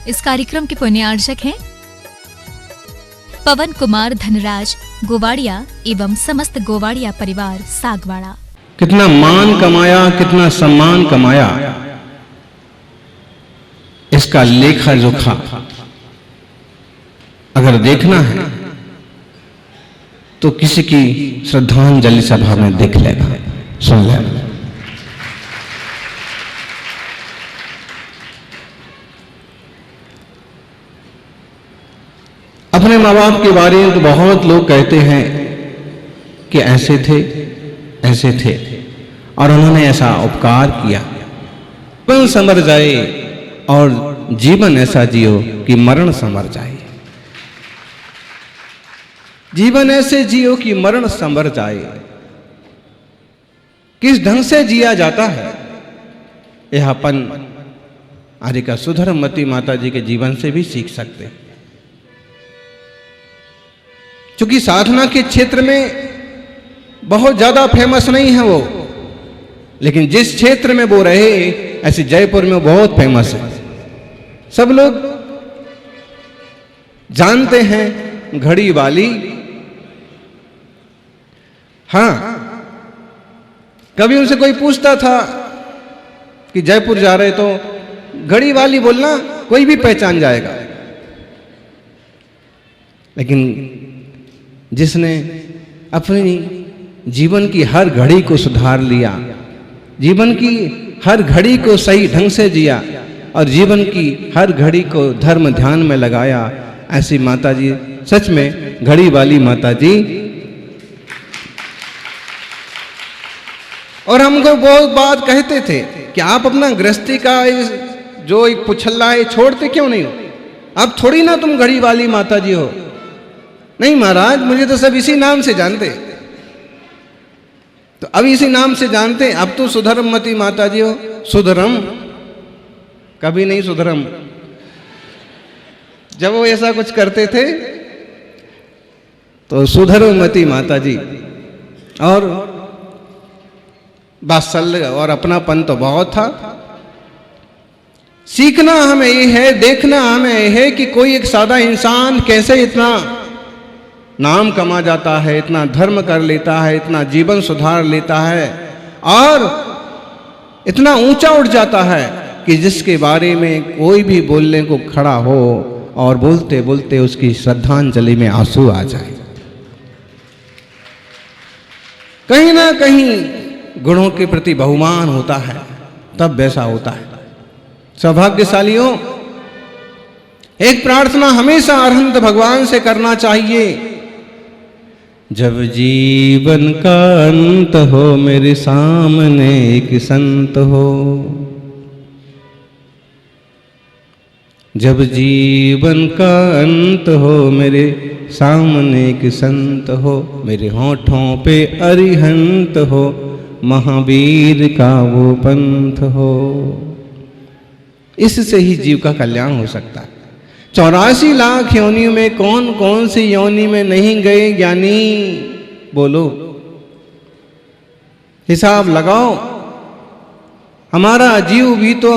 इस कार्यक्रम के पुण्यार्चक हैं पवन कुमार धनराज गोवाड़िया एवं समस्त गोवाड़िया परिवार सागवाड़ा। कितना मान कमाया, कितना सम्मान कमाया, इसका लेखा जोखा अगर देखना है तो किसी की श्रद्धांजलि सभा में देख लेगा, सुन लेगा। अपने माँ बाप के बारे में तो बहुत लोग कहते हैं कि ऐसे थे और उन्होंने ऐसा उपकार किया। जीवन संवर जाए और जीवन ऐसा जियो कि मरण संवर जाए। जीवन ऐसे जियो कि मरण संवर जाए। किस ढंग से जिया जाता है यह अपन आर्यिका सुधर्मवती माता जी के जीवन से भी सीख सकते हैं। क्योंकि साधना के क्षेत्र में बहुत ज्यादा फेमस नहीं है वो, लेकिन जिस क्षेत्र में वो रहे, ऐसे जयपुर में बहुत फेमस है। सब लोग जानते हैं घड़ी वाली। हाँ, कभी उनसे कोई पूछता था कि जयपुर जा रहे तो घड़ी वाली बोलना कोई भी पहचान जाएगा, लेकिन जिसने अपनी जीवन की हर घड़ी को सुधार लिया, जीवन की हर घड़ी को सही ढंग से जिया और जीवन की हर घड़ी को धर्म ध्यान में लगाया, ऐसी माता जी सच में घड़ी वाली माता जी। और हमको बहुत बात कहते थे कि आप अपना गृहस्थी का जो एक पुछल्ला है छोड़ते क्यों नहीं हो? अब थोड़ी ना तुम घड़ी वाली माता जी हो। नहीं महाराज, मुझे तो सब इसी नाम से जानते। तो अब इसी नाम से जानते, अब तो सुधर्मवती माता जी हो। सुधरम कभी नहीं सुधरम। जब वो ऐसा कुछ करते थे तो सुधर्मवती माता जी। और वात्सल्य और अपनापन तो बहुत था। सीखना हमें ये है, देखना हमें ये है कि कोई एक सादा इंसान कैसे इतना नाम कमा जाता है, इतना धर्म कर लेता है, इतना जीवन सुधार लेता है और इतना ऊंचा उठ जाता है कि जिसके बारे में कोई भी बोलने को खड़ा हो और बोलते बोलते उसकी श्रद्धांजलि में आंसू आ जाए। कहीं ना कहीं गुणों के प्रति बहुमान होता है, तब वैसा होता है। सौभाग्यशालियों, एक प्रार्थना हमेशा अरहंत भगवान से करना चाहिए। जब जीवन का अंत हो मेरे सामने एक संत हो। जब जीवन का अंत हो मेरे सामने एक संत हो। मेरे होठों पे अरिहंत हो, महावीर का वो पंथ हो। इससे ही जीव का कल्याण हो सकता है। 84 लाख योनियों में कौन कौन सी योनि में नहीं गए ज्ञानी? बोलो, हिसाब लगाओ। हमारा जीव भी तो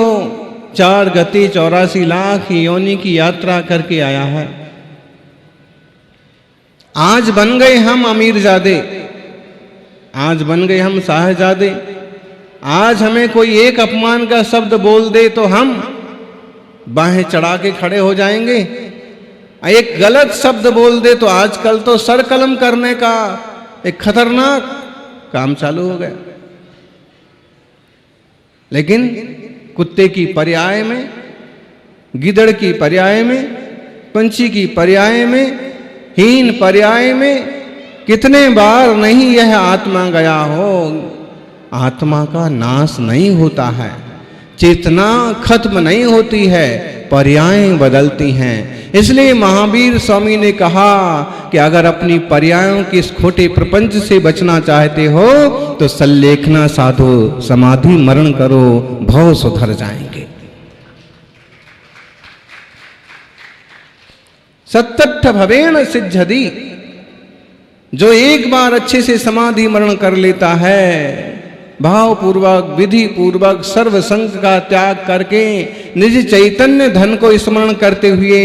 4 गति 84 लाख योनि की यात्रा करके आया है। आज बन गए हम अमीरजादे, आज बन गए हम साहजादे। आज हमें कोई एक अपमान का शब्द बोल दे तो हम बाहें चढ़ा के खड़े हो जाएंगे। एक गलत शब्द बोल दे तो आजकल तो सर कलम करने का एक खतरनाक काम चालू हो गया। लेकिन कुत्ते की पर्याय में, गिदड़ की पर्याय में, पंछी की पर्याय में, हीन पर्याय में कितने बार नहीं यह आत्मा गया हो। आत्मा का नाश नहीं होता है, चेतना खत्म नहीं होती है, पर्यायें बदलती हैं। इसलिए महावीर स्वामी ने कहा कि अगर अपनी पर्यायों के इस खोटे प्रपंच से बचना चाहते हो तो सल्लेखना साधो, समाधि मरण करो, भव सुधर जाएंगे। सत्तठ भवेन सिद्ध्यति। जो एक बार अच्छे से समाधि मरण कर लेता है, भाव पूर्वक विधि पूर्वक सर्व संग का त्याग करके निज चैतन्य धन को स्मरण करते हुए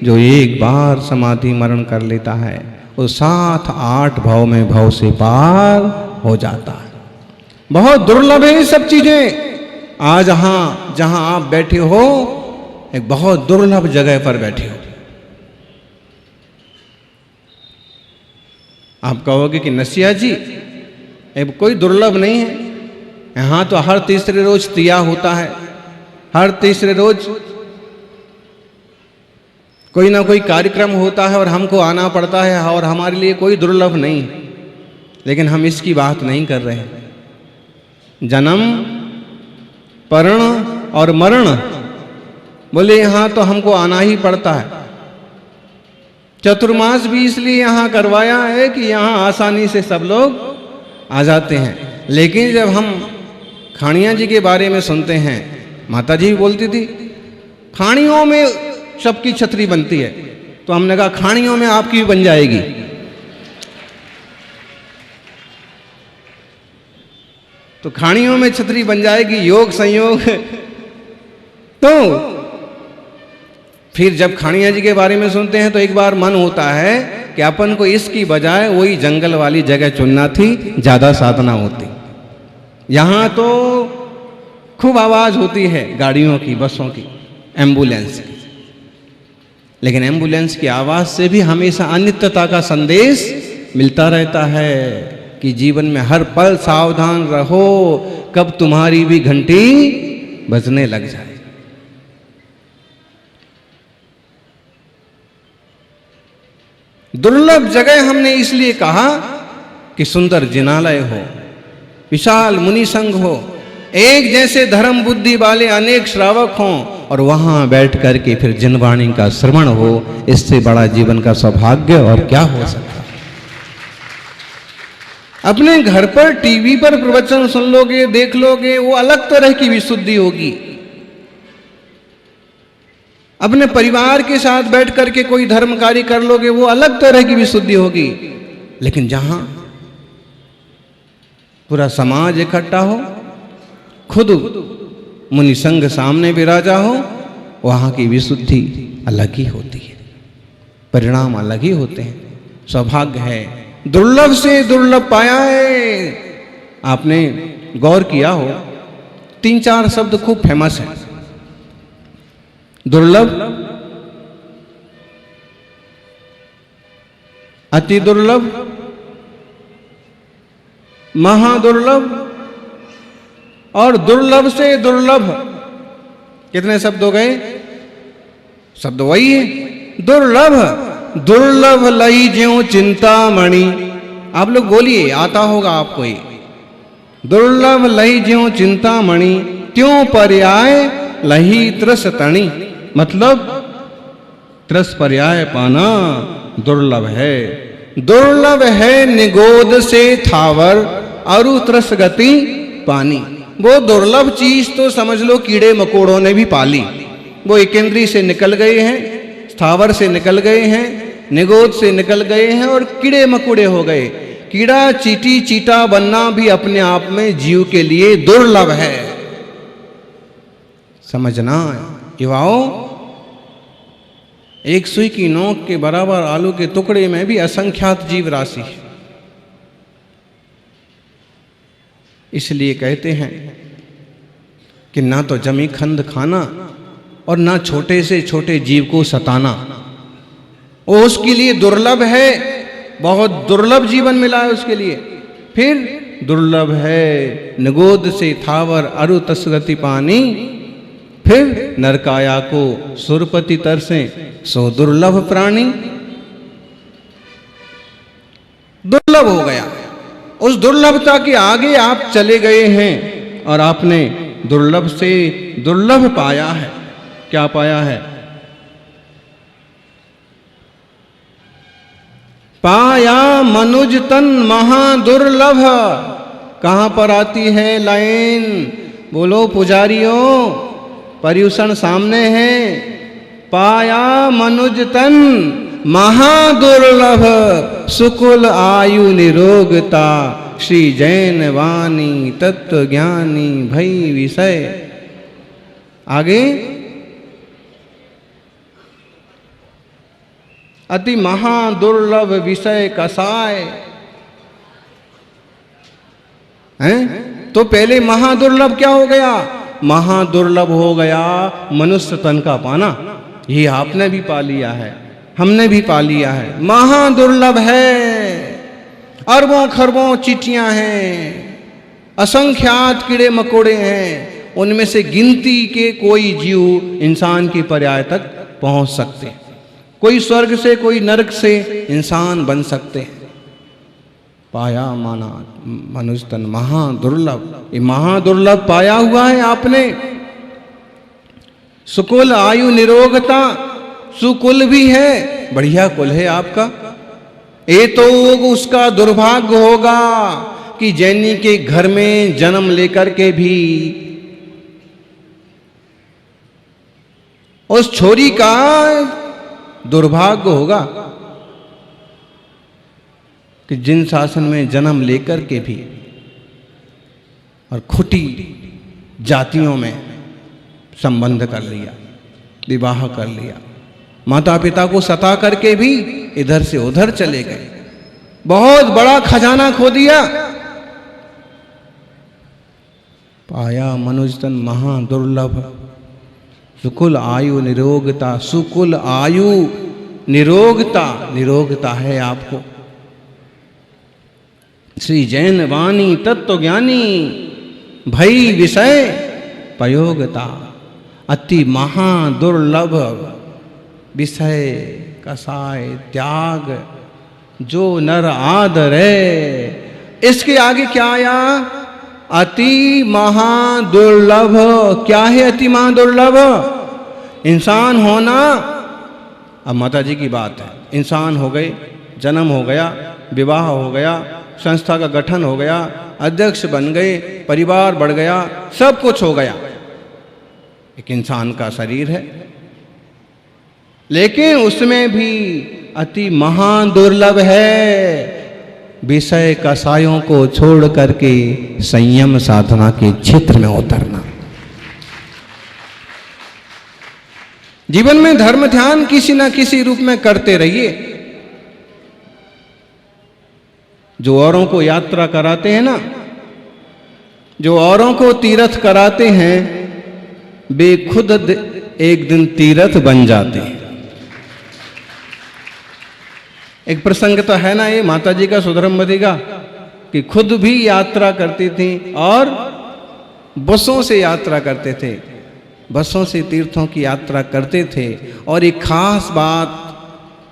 जो एक बार समाधि मरण कर लेता है वो 7-8 भव में भव से पार हो जाता है। बहुत दुर्लभ है ये सब चीजें। आज जहां आप बैठे हो एक बहुत दुर्लभ जगह पर बैठे हो। आप कहोगे कि नसिया जी कोई दुर्लभ नहीं है, यहां तो हर तीसरे रोज तिया होता है, हर तीसरे रोज कोई ना कोई कार्यक्रम होता है और हमको आना पड़ता है और हमारे लिए कोई दुर्लभ नहीं है। लेकिन हम इसकी बात नहीं कर रहे हैं। जन्म, परण और मरण, बोले यहां तो हमको आना ही पड़ता है। चतुर्मास भी इसलिए यहां करवाया है कि यहां आसानी से सब लोग आ जाते हैं। लेकिन जब हम खाणिया जी के बारे में सुनते हैं, माता जी भी बोलती थी खाणियों में सबकी छतरी बनती है, तो हमने कहा खाणियों में आपकी भी बन जाएगी। तो खाणियों में छतरी बन जाएगी, योग संयोग। तो फिर जब खाणिया जी के बारे में सुनते हैं तो एक बार मन होता है कि अपन को इसकी बजाय वही जंगल वाली जगह चुनना थी, ज्यादा साधना होती। यहां तो खूब आवाज होती है गाड़ियों की, बसों की, एम्बुलेंस की, लेकिन एम्बुलेंस की आवाज से भी हमेशा अनित्यता का संदेश मिलता रहता है कि जीवन में हर पल सावधान रहो, कब तुम्हारी भी घंटी बजने लग जाए। दुर्लभ जगह हमने इसलिए कहा कि सुंदर जिनालय हो, विशाल मुनि संघ हो, एक जैसे धर्म बुद्धि वाले अनेक श्रावक हों और वहां बैठ करके फिर जिनवाणी का श्रवण हो। इससे बड़ा जीवन का सौभाग्य और क्या हो सकता। अपने घर पर टीवी पर प्रवचन सुन लोगे, देख लोगे, वो अलग तरह की विशुद्धि होगी। अपने परिवार के साथ बैठ करके कोई धर्म कार्य कर लोगे, वो अलग तरह की विशुद्धि होगी। लेकिन जहां पूरा समाज इकट्ठा हो, खुद मुनि संघ सामने विराजा हो, वहां की विशुद्धि अलग ही होती है, परिणाम अलग ही होते हैं। सौभाग्य है, दुर्लभ से दुर्लभ पाया है। आपने गौर किया हो, 3-4 शब्द खूब फेमस हैं। दुर्लभ, अति दुर्लभ, महादुर्लभ और दुर्लभ से दुर्लभ। कितने शब्द हो गए? शब्द वही है, दुर्लभ। दुर्लभ लई ज्यों चिंतामणि। आप लोग बोलिए, आता होगा आपको ये। दुर्लभ लई ज्यों चिंतामणि, त्यों पर्याय लही त्रस तणी। मतलब त्रस पर्याय पाना दुर्लभ है। दुर्लभ है निगोद से थावर, अरु त्रस गति पानी। वो दुर्लभ चीज तो समझ लो कीड़े मकोड़ों ने भी पाली। वो एकेंद्री से निकल गए हैं, स्थावर से निकल गए हैं, निगोद से निकल गए हैं और कीड़े मकोड़े हो गए। कीड़ा चीटी चीटा बनना भी अपने आप में जीव के लिए दुर्लभ है। समझना युवाओं, एक सुई की नोक के बराबर आलू के टुकड़े में भी असंख्यात जीव राशि है। इसलिए कहते हैं कि ना तो जमी खंड खाना और ना छोटे से छोटे जीव को सताना। वो उसके लिए दुर्लभ है, बहुत दुर्लभ जीवन मिला है उसके लिए। फिर दुर्लभ है निगोद से थावर, अरु तस्गति पानी। फिर नरकाया को सुरपति तरसे, सो दुर्लभ प्राणी। दुर्लभ हो गया, उस दुर्लभता के आगे आप चले गए हैं और आपने दुर्लभ से दुर्लभ पाया है। क्या पाया है? पाया मनुज तन महादुर्लभ। कहां पर आती है लाइन? बोलो पुजारियों, पर्यूषण सामने है। पाया मनुज तन महादुर्लभ, सुकुल आयु निरोगता, श्री जैन वाणी तत्व ज्ञानी भई विषय। आगे अति महादुर्लभ विषय कसाय। हैं? तो पहले महादुर्लभ क्या हो गया? महादुर्लभ हो गया मनुष्य तन का पाना। ये आपने भी पा लिया है, हमने भी पा लिया है। महादुर्लभ है, अरबों खरबों चींटियां हैं, असंख्यात कीड़े मकोड़े हैं, उनमें से गिनती के कोई जीव इंसान की पर्याय तक पहुंच सकते हैं। कोई स्वर्ग से कोई नरक से इंसान बन सकते हैं। पाया माना मनुष्य तन महादुर्लभ। ये महादुर्लभ पाया हुआ है आपने। सुकुल आयु निरोगता, सुकुल भी है, बढ़िया कुल है आपका। ये तो उसका दुर्भाग्य होगा कि जैनी के घर में जन्म लेकर के भी उस छोरी का दुर्भाग्य होगा कि जिन शासन में जन्म लेकर के भी और खुटी जातियों में संबंध कर लिया, विवाह कर लिया, माता पिता को सता करके भी इधर से उधर चले गए, बहुत बड़ा खजाना खो दिया। पाया मनुष्य तन महादुर्लभ, सुकुल आयु निरोगता। सुकुल आयु निरोगता, निरोगता है आपको। श्री जैन वाणी तत्व ज्ञानी, भई विषय प्रयोगता। अति महादुर्लभ विषय कसाय त्याग, जो नर आदरे। इसके आगे क्या आया? अति महादुर्लभ। क्या है अति महादुर्लभ? इंसान होना। अब माता जी की बात है, इंसान हो गए, जन्म हो गया, विवाह हो गया, संस्था का गठन हो गया, अध्यक्ष बन गए, परिवार बढ़ गया, सब कुछ हो गया। एक इंसान का शरीर है, लेकिन उसमें भी अति महादुर्लभ है विषय कसायों को छोड़ करके संयम साधना के क्षेत्र में उतरना। जीवन में धर्म ध्यान किसी न किसी रूप में करते रहिए। जो औरों को यात्रा कराते हैं ना, जो औरों को तीर्थ कराते हैं, वे खुद एक दिन तीर्थ बन जाते हैं। एक प्रसंग तो है ना ये माता जी का, सुधरमवती का, कि खुद भी यात्रा करती थी और बसों से यात्रा करते थे, बसों से तीर्थों की यात्रा करते थे। और एक खास बात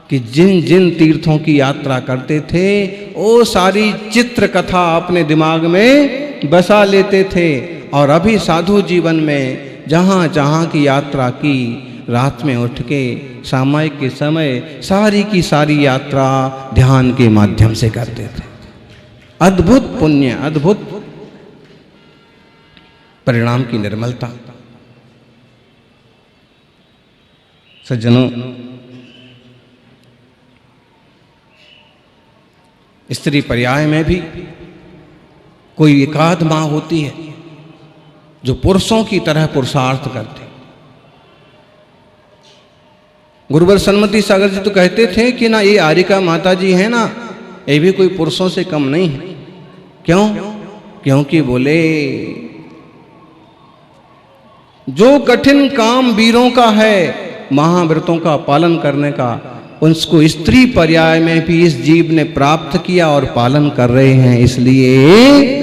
कि जिन जिन तीर्थों की यात्रा करते थे वो सारी चित्र कथा अपने दिमाग में बसा लेते थे। और अभी साधु जीवन में जहाँ जहाँ की यात्रा की, रात में उठ के सामायिक के समय सारी की सारी यात्रा ध्यान के माध्यम से करते थे। अद्भुत पुण्य, अद्भुत परिणाम की निर्मलता। सज्जनों, स्त्री पर्याय में भी कोई एकाध माँ होती है जो पुरुषों की तरह पुरुषार्थ करते। गुरुवर सन्मति सागर जी तो कहते थे कि ना ये आरिका माता जी है ना, ये भी कोई पुरुषों से कम नहीं है। क्यों? क्योंकि बोले जो कठिन काम वीरों का है, महाव्रतों का पालन करने का, उसको स्त्री पर्याय में भी इस जीव ने प्राप्त किया और पालन कर रहे हैं। इसलिए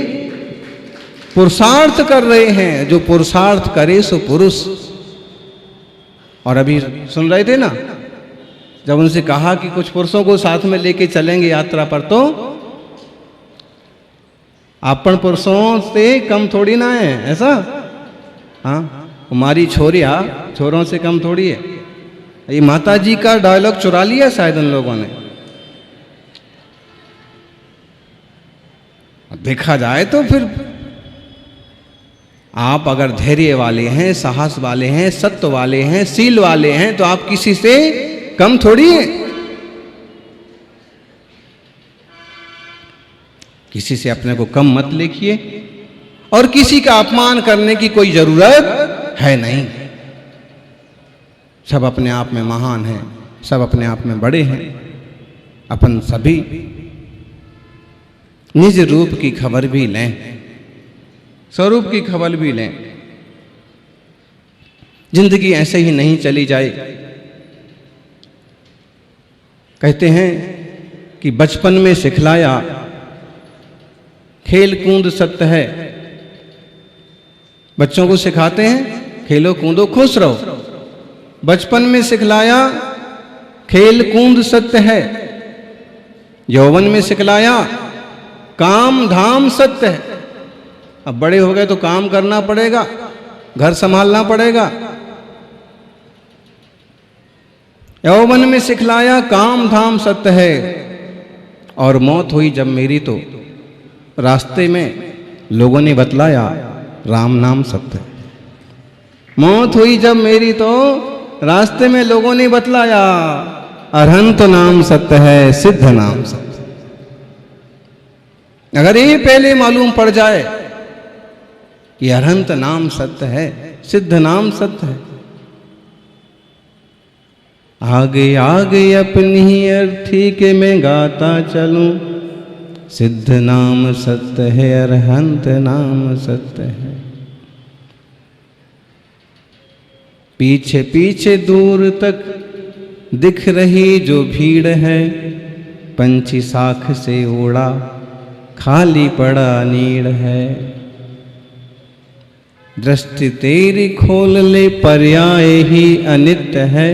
पुरुषार्थ कर रहे हैं। जो पुरुषार्थ करे सो पुरुष। और अभी सुन रहे थे ना, जब उनसे कहा कि कुछ पुरुषों को साथ में लेके चलेंगे यात्रा पर, तो अपन पुरुषों से कम थोड़ी ना है, ऐसा? हाँ, हमारी छोरिया छोरों से कम थोड़ी है। ये माता जी का डायलॉग चुरा लिया शायद उन लोगों ने। देखा जाए तो फिर आप अगर धैर्य वाले हैं, साहस वाले हैं, सत्य वाले हैं, शील वाले हैं, तो आप किसी से कम थोड़ी हैं। किसी से अपने को कम मत लिखिए और किसी का अपमान करने की कोई जरूरत है नहीं। सब अपने आप में महान हैं। सब अपने आप में बड़े हैं। अपन सभी निज रूप की खबर भी लें, स्वरूप की खबर भी लें। जिंदगी ऐसे ही नहीं चली जाए। कहते हैं कि बचपन में सिखलाया खेल कूद सत्य है। बच्चों को सिखाते हैं खेलो कूदो खुश रहो। बचपन में सिखलाया खेल कूद सत्य है। यौवन में सिखलाया काम धाम सत्य है। अब बड़े हो गए तो काम करना पड़ेगा, घर संभालना पड़ेगा। यौवन में सिखलाया काम धाम सत्य है। और मौत हुई जब मेरी तो रास्ते में लोगों ने बतलाया राम नाम सत्य है। मौत हुई जब मेरी तो रास्ते में लोगों ने बतलाया अरहंत नाम सत्य है, सिद्ध नाम सत्य। अगर ये पहले मालूम पड़ जाए कि अरहंत नाम सत्य है, सिद्ध नाम सत्य है, आगे आगे अपनी ही अर्थी के मैं गाता चलूं, सिद्ध नाम सत्य है, अरहंत नाम सत्य है। पीछे पीछे दूर तक दिख रही जो भीड़ है, पंछी साख से उड़ा खाली पड़ा नीड़ है। दृष्टि तेरी खोल ले पर्याय ही अनित्य है,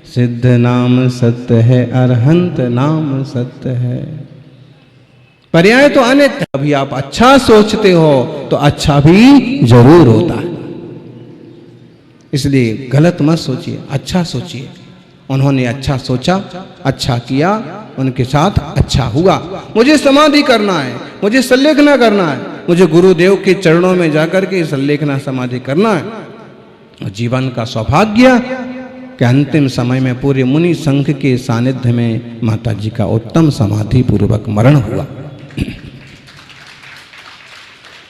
सिद्ध नाम सत्य है, अरहंत नाम सत्य है। पर्याय तो अनित्य। अभी आप अच्छा सोचते हो तो अच्छा भी जरूर होता है। इसलिए गलत मत सोचिए, अच्छा सोचिए। उन्होंने अच्छा सोचा, अच्छा किया, उनके साथ अच्छा हुआ। मुझे समाधि करना है, मुझे संलेखना करना है, मुझे गुरुदेव के चरणों में जाकर के संलेखना समाधि करना है। जीवन का सौभाग्य कि अंतिम समय में पूरे मुनि संघ के सानिध्य में माता जी का उत्तम समाधि पूर्वक मरण हुआ।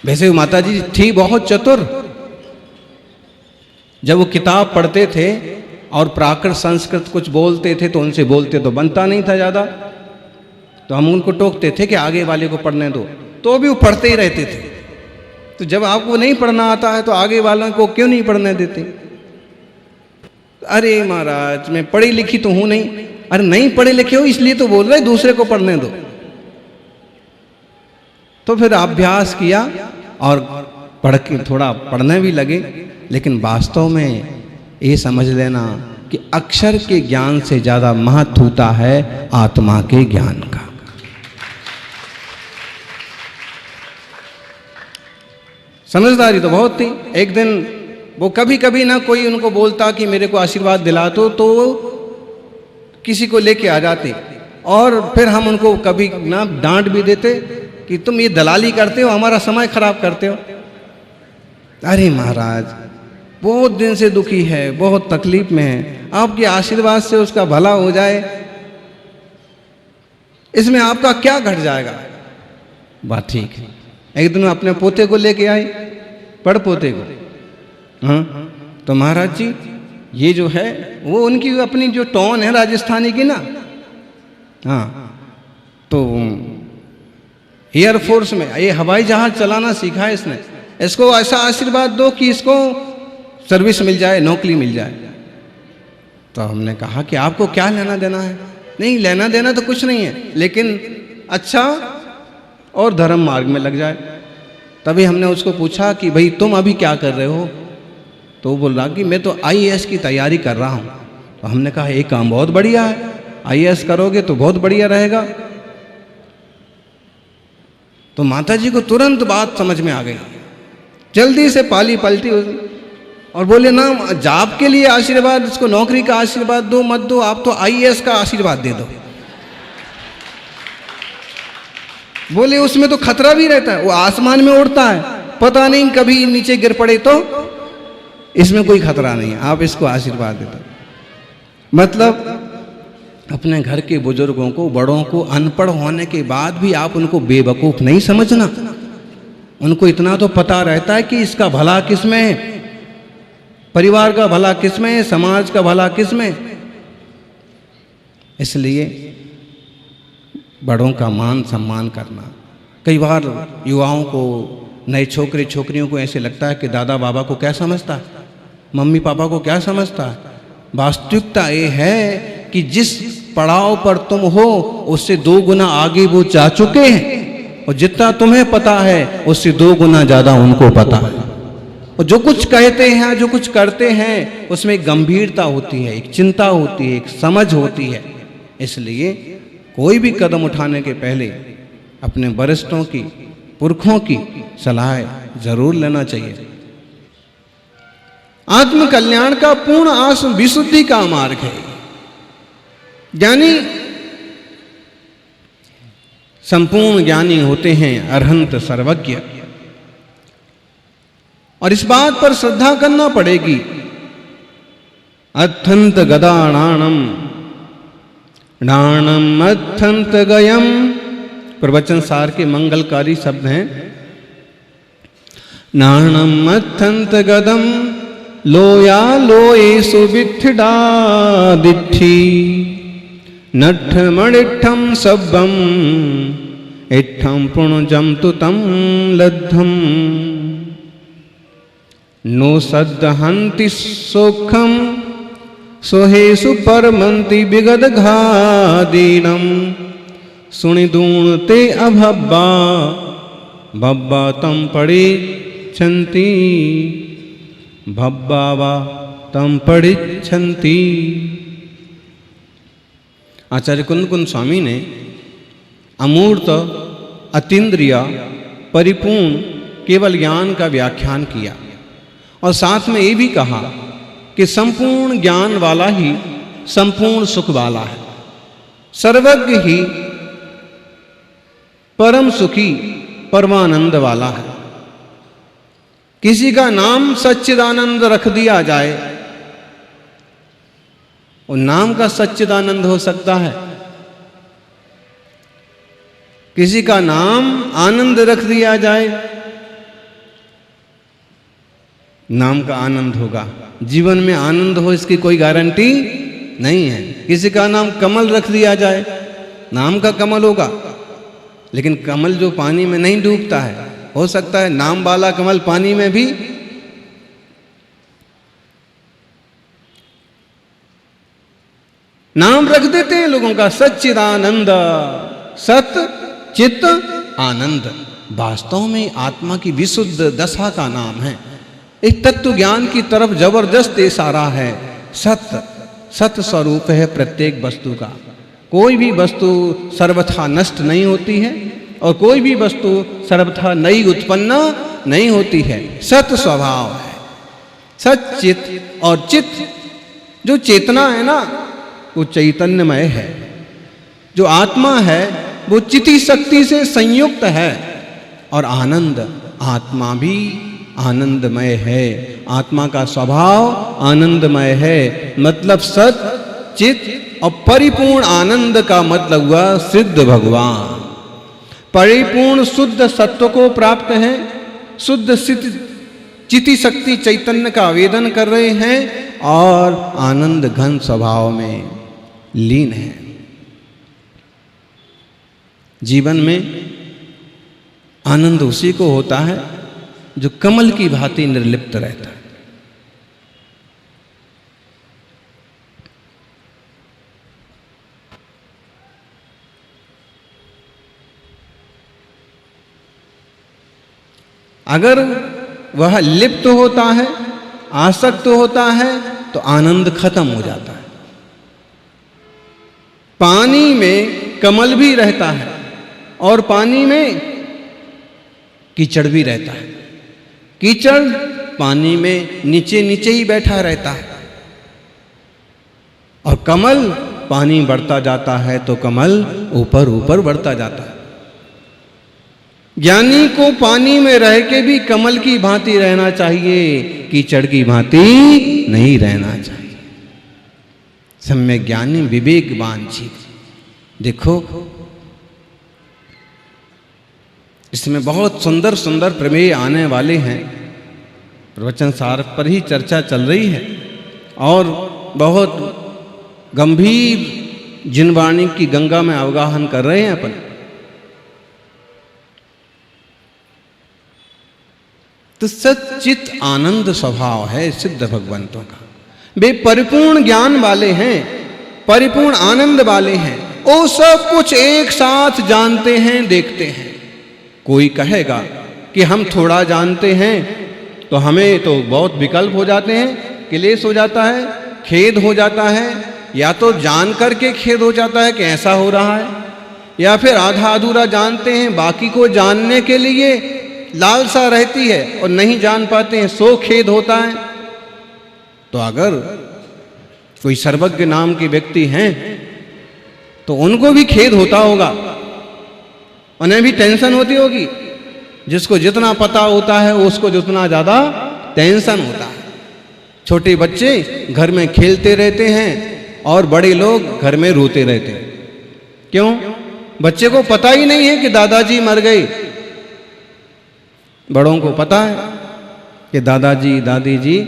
वैसे माता जी थी बहुत चतुर। जब वो किताब पढ़ते थे और प्राकृत संस्कृत कुछ बोलते थे तो उनसे बोलते तो बनता नहीं था ज़्यादा, तो हम उनको टोकते थे कि आगे वाले को पढ़ने दो, तो भी वो पढ़ते ही रहते थे। तो जब आपको नहीं पढ़ना आता है तो आगे वालों को क्यों नहीं पढ़ने देते? अरे महाराज मैं पढ़ी लिखी तो हूं नहीं। अरे नहीं पढ़े लिखे हो इसलिए तो बोल रहे दूसरे को पढ़ने दो। तो फिर अभ्यास किया और पढ़ के थोड़ा पढ़ने भी लगे। लेकिन वास्तव में ये समझ लेना कि अक्षर के ज्ञान से ज्यादा महत्व होता है आत्मा के ज्ञान का। समझदारी तो बहुत थी। एक दिन वो कभी कभी ना कोई उनको बोलता कि मेरे को आशीर्वाद दिला दो, तो किसी को लेके आ जाते और फिर हम उनको कभी ना डांट भी देते कि तुम ये दलाली करते हो, हमारा समय खराब करते हो। अरे महाराज बहुत दिन से दुखी है, बहुत तकलीफ में है, आपके आशीर्वाद से उसका भला हो जाए, इसमें आपका क्या घट जाएगा? बात ठीक है। एक दिन अपने पोते को लेके आई, पड़ पोते को। हाँ तो महाराज जी ये जो है वो उनकी अपनी जो टोन है राजस्थानी की ना, हाँ तो एयरफोर्स में ये हवाई जहाज चलाना सीखा है इसने, इसको ऐसा आशीर्वाद दो कि इसको सर्विस मिल जाए, नौकरी मिल जाए। तो हमने कहा कि आपको क्या लेना देना है? नहीं लेना देना तो कुछ नहीं है, लेकिन अच्छा और धर्म मार्ग में लग जाए। तभी हमने उसको पूछा कि भाई तुम अभी क्या कर रहे हो? तो वो बोल रहा कि मैं तो आईएएस की तैयारी कर रहा हूँ। तो हमने कहा एक काम बहुत बढ़िया है, आईएएस करोगे तो बहुत बढ़िया रहेगा। तो माता जी को तुरंत बात समझ में आ गई, जल्दी से पाली पलटी और बोले ना जॉब के लिए आशीर्वाद, इसको नौकरी का आशीर्वाद दो मत दो, आप तो आईएएस का आशीर्वाद दे दो। बोले उसमें तो खतरा भी रहता है, वो आसमान में उड़ता है, पता नहीं कभी नीचे गिर पड़े तो, इसमें कोई खतरा नहीं है, आप इसको आशीर्वाद दे दो। मतलब अपने घर के बुजुर्गों को, बड़ों को अनपढ़ होने के बाद भी आप उनको बेवकूफ नहीं समझना। उनको इतना तो पता रहता है कि इसका भला किसमें है, परिवार का भला किसमें है, समाज का भला किसमें है। इसलिए बड़ों का मान सम्मान करना। कई बार युवाओं को, नए छोकरे छोकरियों को ऐसे लगता है कि दादा बाबा को क्या समझता है, मम्मी पापा को क्या समझता है। वास्तविकता ये है कि जिस पड़ाव पर तुम हो उससे 2 गुना आगे वो जा चुके हैं, और जितना तुम्हें पता है उससे 2 गुना ज़्यादा उनको पता है। और जो कुछ कहते हैं, जो कुछ करते हैं, उसमें एक गंभीरता होती है, एक चिंता होती है, एक समझ होती है। इसलिए कोई भी कदम उठाने के पहले अपने वरिष्ठों की, पुरखों की सलाह जरूर लेना चाहिए। आत्म कल्याण का पूर्ण आत्म विशुद्धि का मार्ग है। ज्ञानी संपूर्ण ज्ञानी होते हैं, अरहंत सर्वज्ञ। और इस बात पर श्रद्धा करना पड़ेगी। अत्यंत गदाणाणम डाणम अत्यंत गयम, प्रवचन सार के मंगलकारी शब्द हैं। नाणम अत्यंत गदम लोया लोएसु विठिडा दिठी नठ मणिठम सब्बम इठम पुणजम तुतम लद्धम नो सद्दहंति सुखम सोहेसु परमंति विगद घादीनम सुनिदूण ते अभब्बा भब्बा तम पड़िच्छन्ति भब्बावा तम पड़िच्छन्ति। आचार्य कुंद कुंद स्वामी ने अमूर्त, अतीन्द्रिय, परिपूर्ण केवल ज्ञान का व्याख्यान किया, और साथ में ये भी कहा कि संपूर्ण ज्ञान वाला ही संपूर्ण सुख वाला है। सर्वज्ञ ही परम सुखी, परमानंद वाला है। किसी का नाम सच्चिदानंद रख दिया जाए, वो नाम का सच्चिदानंद हो सकता है। किसी का नाम आनंद रख दिया जाए, नाम का आनंद होगा। जीवन में आनंद हो इसकी कोई गारंटी नहीं है। किसी का नाम कमल रख दिया जाए, नाम का कमल होगा, लेकिन कमल जो पानी में नहीं डूबता है, हो सकता है नाम वाला कमल पानी में भी। नाम रख देते हैं लोगों का सच्चिदानंद, सत चित्त आनंद। वास्तव में आत्मा की विशुद्ध दशा का नाम है। एक तत्व ज्ञान की तरफ जबरदस्त इशारा है। सत स्वरूप है प्रत्येक वस्तु का। कोई भी वस्तु सर्वथा नष्ट नहीं होती है, और कोई भी वस्तु सर्वथा नई उत्पन्न नहीं होती है। सत स्वभाव है। सच्चित और चित्त, जो चेतना है ना, वो चैतन्यमय है। जो आत्मा है वो चिति शक्ति से संयुक्त है। और आनंद, आत्मा भी आनंदमय है। आत्मा का स्वभाव आनंदमय है। मतलब सत चित और परिपूर्ण आनंद का मतलब हुआ सिद्ध भगवान। परिपूर्ण शुद्ध सत्व को प्राप्त है। शुद्ध चिति शक्ति चैतन्य का आवेदन कर रहे हैं, और आनंद घन स्वभाव में लीन है। जीवन में आनंद उसी को होता है जो कमल की भांति निर्लिप्त रहता है। अगर वह लिप्त होता है, आसक्त होता है, तो आनंद खत्म हो जाता है। पानी में कमल भी रहता है, और पानी में कीचड़ भी रहता है। कीचड़ पानी में नीचे नीचे ही बैठा रहता है, और कमल पानी बढ़ता जाता है तो कमल ऊपर ऊपर बढ़ता जाता है। ज्ञानी को पानी में रह के भी कमल की भांति रहना चाहिए, कीचड़ की भांति नहीं रहना चाहिए। सम्यक ज्ञानी विवेकवान जीव। देखो, इसमें बहुत सुंदर सुंदर प्रमेय आने वाले हैं। प्रवचन सार पर ही चर्चा चल रही है, और बहुत गंभीर जिनवाणी की गंगा में अवगाहन कर रहे हैं अपन। तो सच्चित आनंद स्वभाव है सिद्ध भगवंतों का। वे परिपूर्ण ज्ञान वाले हैं, परिपूर्ण आनंद वाले हैं। वो सब कुछ एक साथ जानते हैं, देखते हैं। कोई कहेगा कि हम थोड़ा जानते हैं तो हमें तो बहुत विकल्प हो जाते हैं, क्लेश हो जाता है, खेद हो जाता है, या तो जान करके खेद हो जाता है कि ऐसा हो रहा है, या फिर आधा अधूरा जानते हैं, बाकी को जानने के लिए लालसा रहती है और नहीं जान पाते हैं, सो खेद होता है। तो अगर कोई सर्वज्ञ नाम के व्यक्ति हैं तो उनको भी खेद होता होगा, उन्हें भी टेंशन होती होगी। जिसको जितना पता होता है उसको जितना ज़्यादा टेंशन होता है। छोटे बच्चे घर में खेलते रहते हैं और बड़े लोग घर में रोते रहते हैं। क्यों? बच्चे को पता ही नहीं है कि दादाजी मर गए। बड़ों को पता है कि दादाजी दादी जी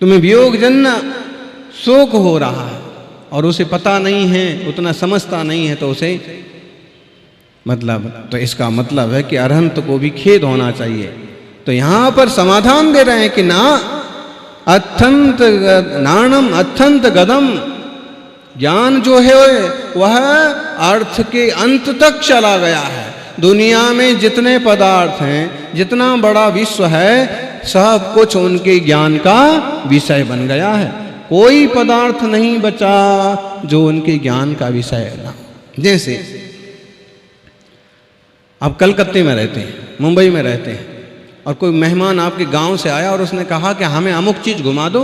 तुम्हें वियोग जन्य शोक हो रहा है, और उसे पता नहीं है, उतना समझता नहीं है, तो उसे तो इसका मतलब है कि अरहंत को भी खेद होना चाहिए। तो यहां पर समाधान दे रहे हैं कि ना अत्यंत नाणम अत्यंत गदम, ज्ञान जो है वह अर्थ के अंत तक चला गया है। दुनिया में जितने पदार्थ हैं, जितना बड़ा विश्व है, सब कुछ उनके ज्ञान का विषय बन गया है। कोई पदार्थ नहीं बचा जो उनके ज्ञान का विषय ना। जैसे आप कलकत्ते में रहते हैं, मुंबई में रहते हैं, और कोई मेहमान आपके गांव से आया और उसने कहा कि हमें अमुक चीज़ घुमा दो,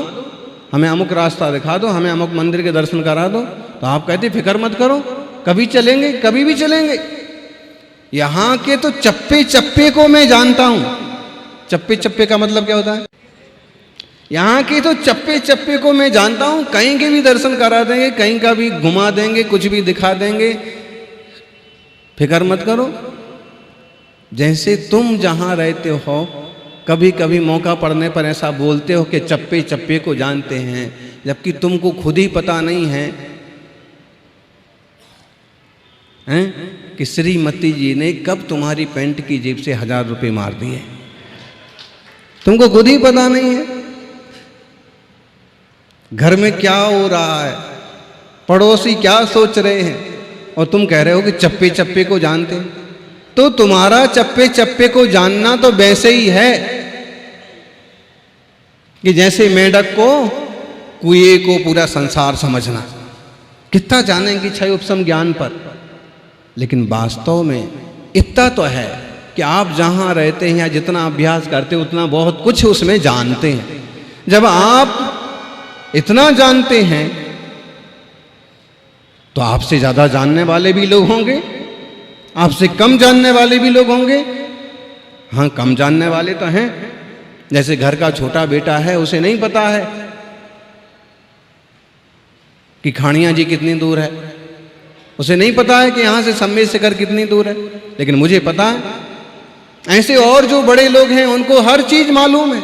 हमें अमुक रास्ता दिखा दो, हमें अमुक मंदिर के दर्शन करा दो। तो आप कहते फिक्र मत करो, कभी चलेंगे, कभी भी चलेंगे। यहाँ के तो चप्पे चप्पे को मैं जानता हूँ। चप्पे चप्पे का मतलब क्या होता है? यहाँ के तो चप्पे चप्पे को मैं जानता हूँ। कहीं के भी दर्शन करा देंगे, कहीं का भी घुमा देंगे, कुछ भी दिखा देंगे, फिक्र मत करो। जैसे तुम जहाँ रहते हो, कभी कभी मौका पड़ने पर ऐसा बोलते हो कि चप्पे चप्पे को जानते हैं, जबकि तुमको खुद ही पता नहीं है कि श्रीमती जी ने कब तुम्हारी पैंट की जेब से 1000 रुपये मार दिए। तुमको खुद ही पता नहीं है घर में क्या हो रहा है, पड़ोसी क्या सोच रहे हैं, और तुम कह रहे हो कि चप्पे चप्पे को जानते हैं। तो तुम्हारा चप्पे चप्पे को जानना तो वैसे ही है कि जैसे मेंढक को कुएं को पूरा संसार समझना। कितना जानेंगे क्षय उपशम ज्ञान पर, लेकिन वास्तव में इतना तो है कि आप जहां रहते हैं या जितना अभ्यास करते हैं उतना बहुत कुछ उसमें जानते हैं। जब आप इतना जानते हैं तो आपसे ज्यादा जानने वाले भी लोग होंगे, आपसे कम जानने वाले भी लोग होंगे। हाँ, कम जानने वाले तो हैं। जैसे घर का छोटा बेटा है, उसे नहीं पता है कि खानिया जी कितनी दूर है, उसे नहीं पता है कि यहां से सम्मेद शिखर कितनी दूर है, लेकिन मुझे पता है। ऐसे और जो बड़े लोग हैं उनको हर चीज मालूम है।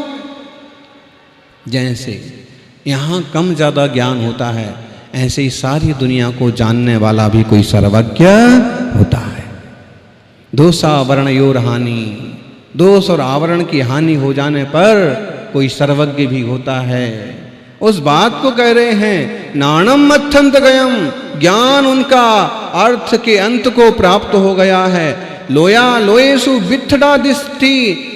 जैसे यहां कम ज्यादा ज्ञान होता है, ऐसे ही सारी दुनिया को जानने वाला भी कोई सर्वज्ञ होता है। दोषावरण योर हानि, दोष और आवरण की हानि हो जाने पर कोई सर्वज्ञ भी होता है। उस बात को कह रहे हैं, नाणम अत्यंत गयम, ज्ञान उनका अर्थ के अंत को प्राप्त हो गया है। लोया लोएसु वित्थडा दृष्टि,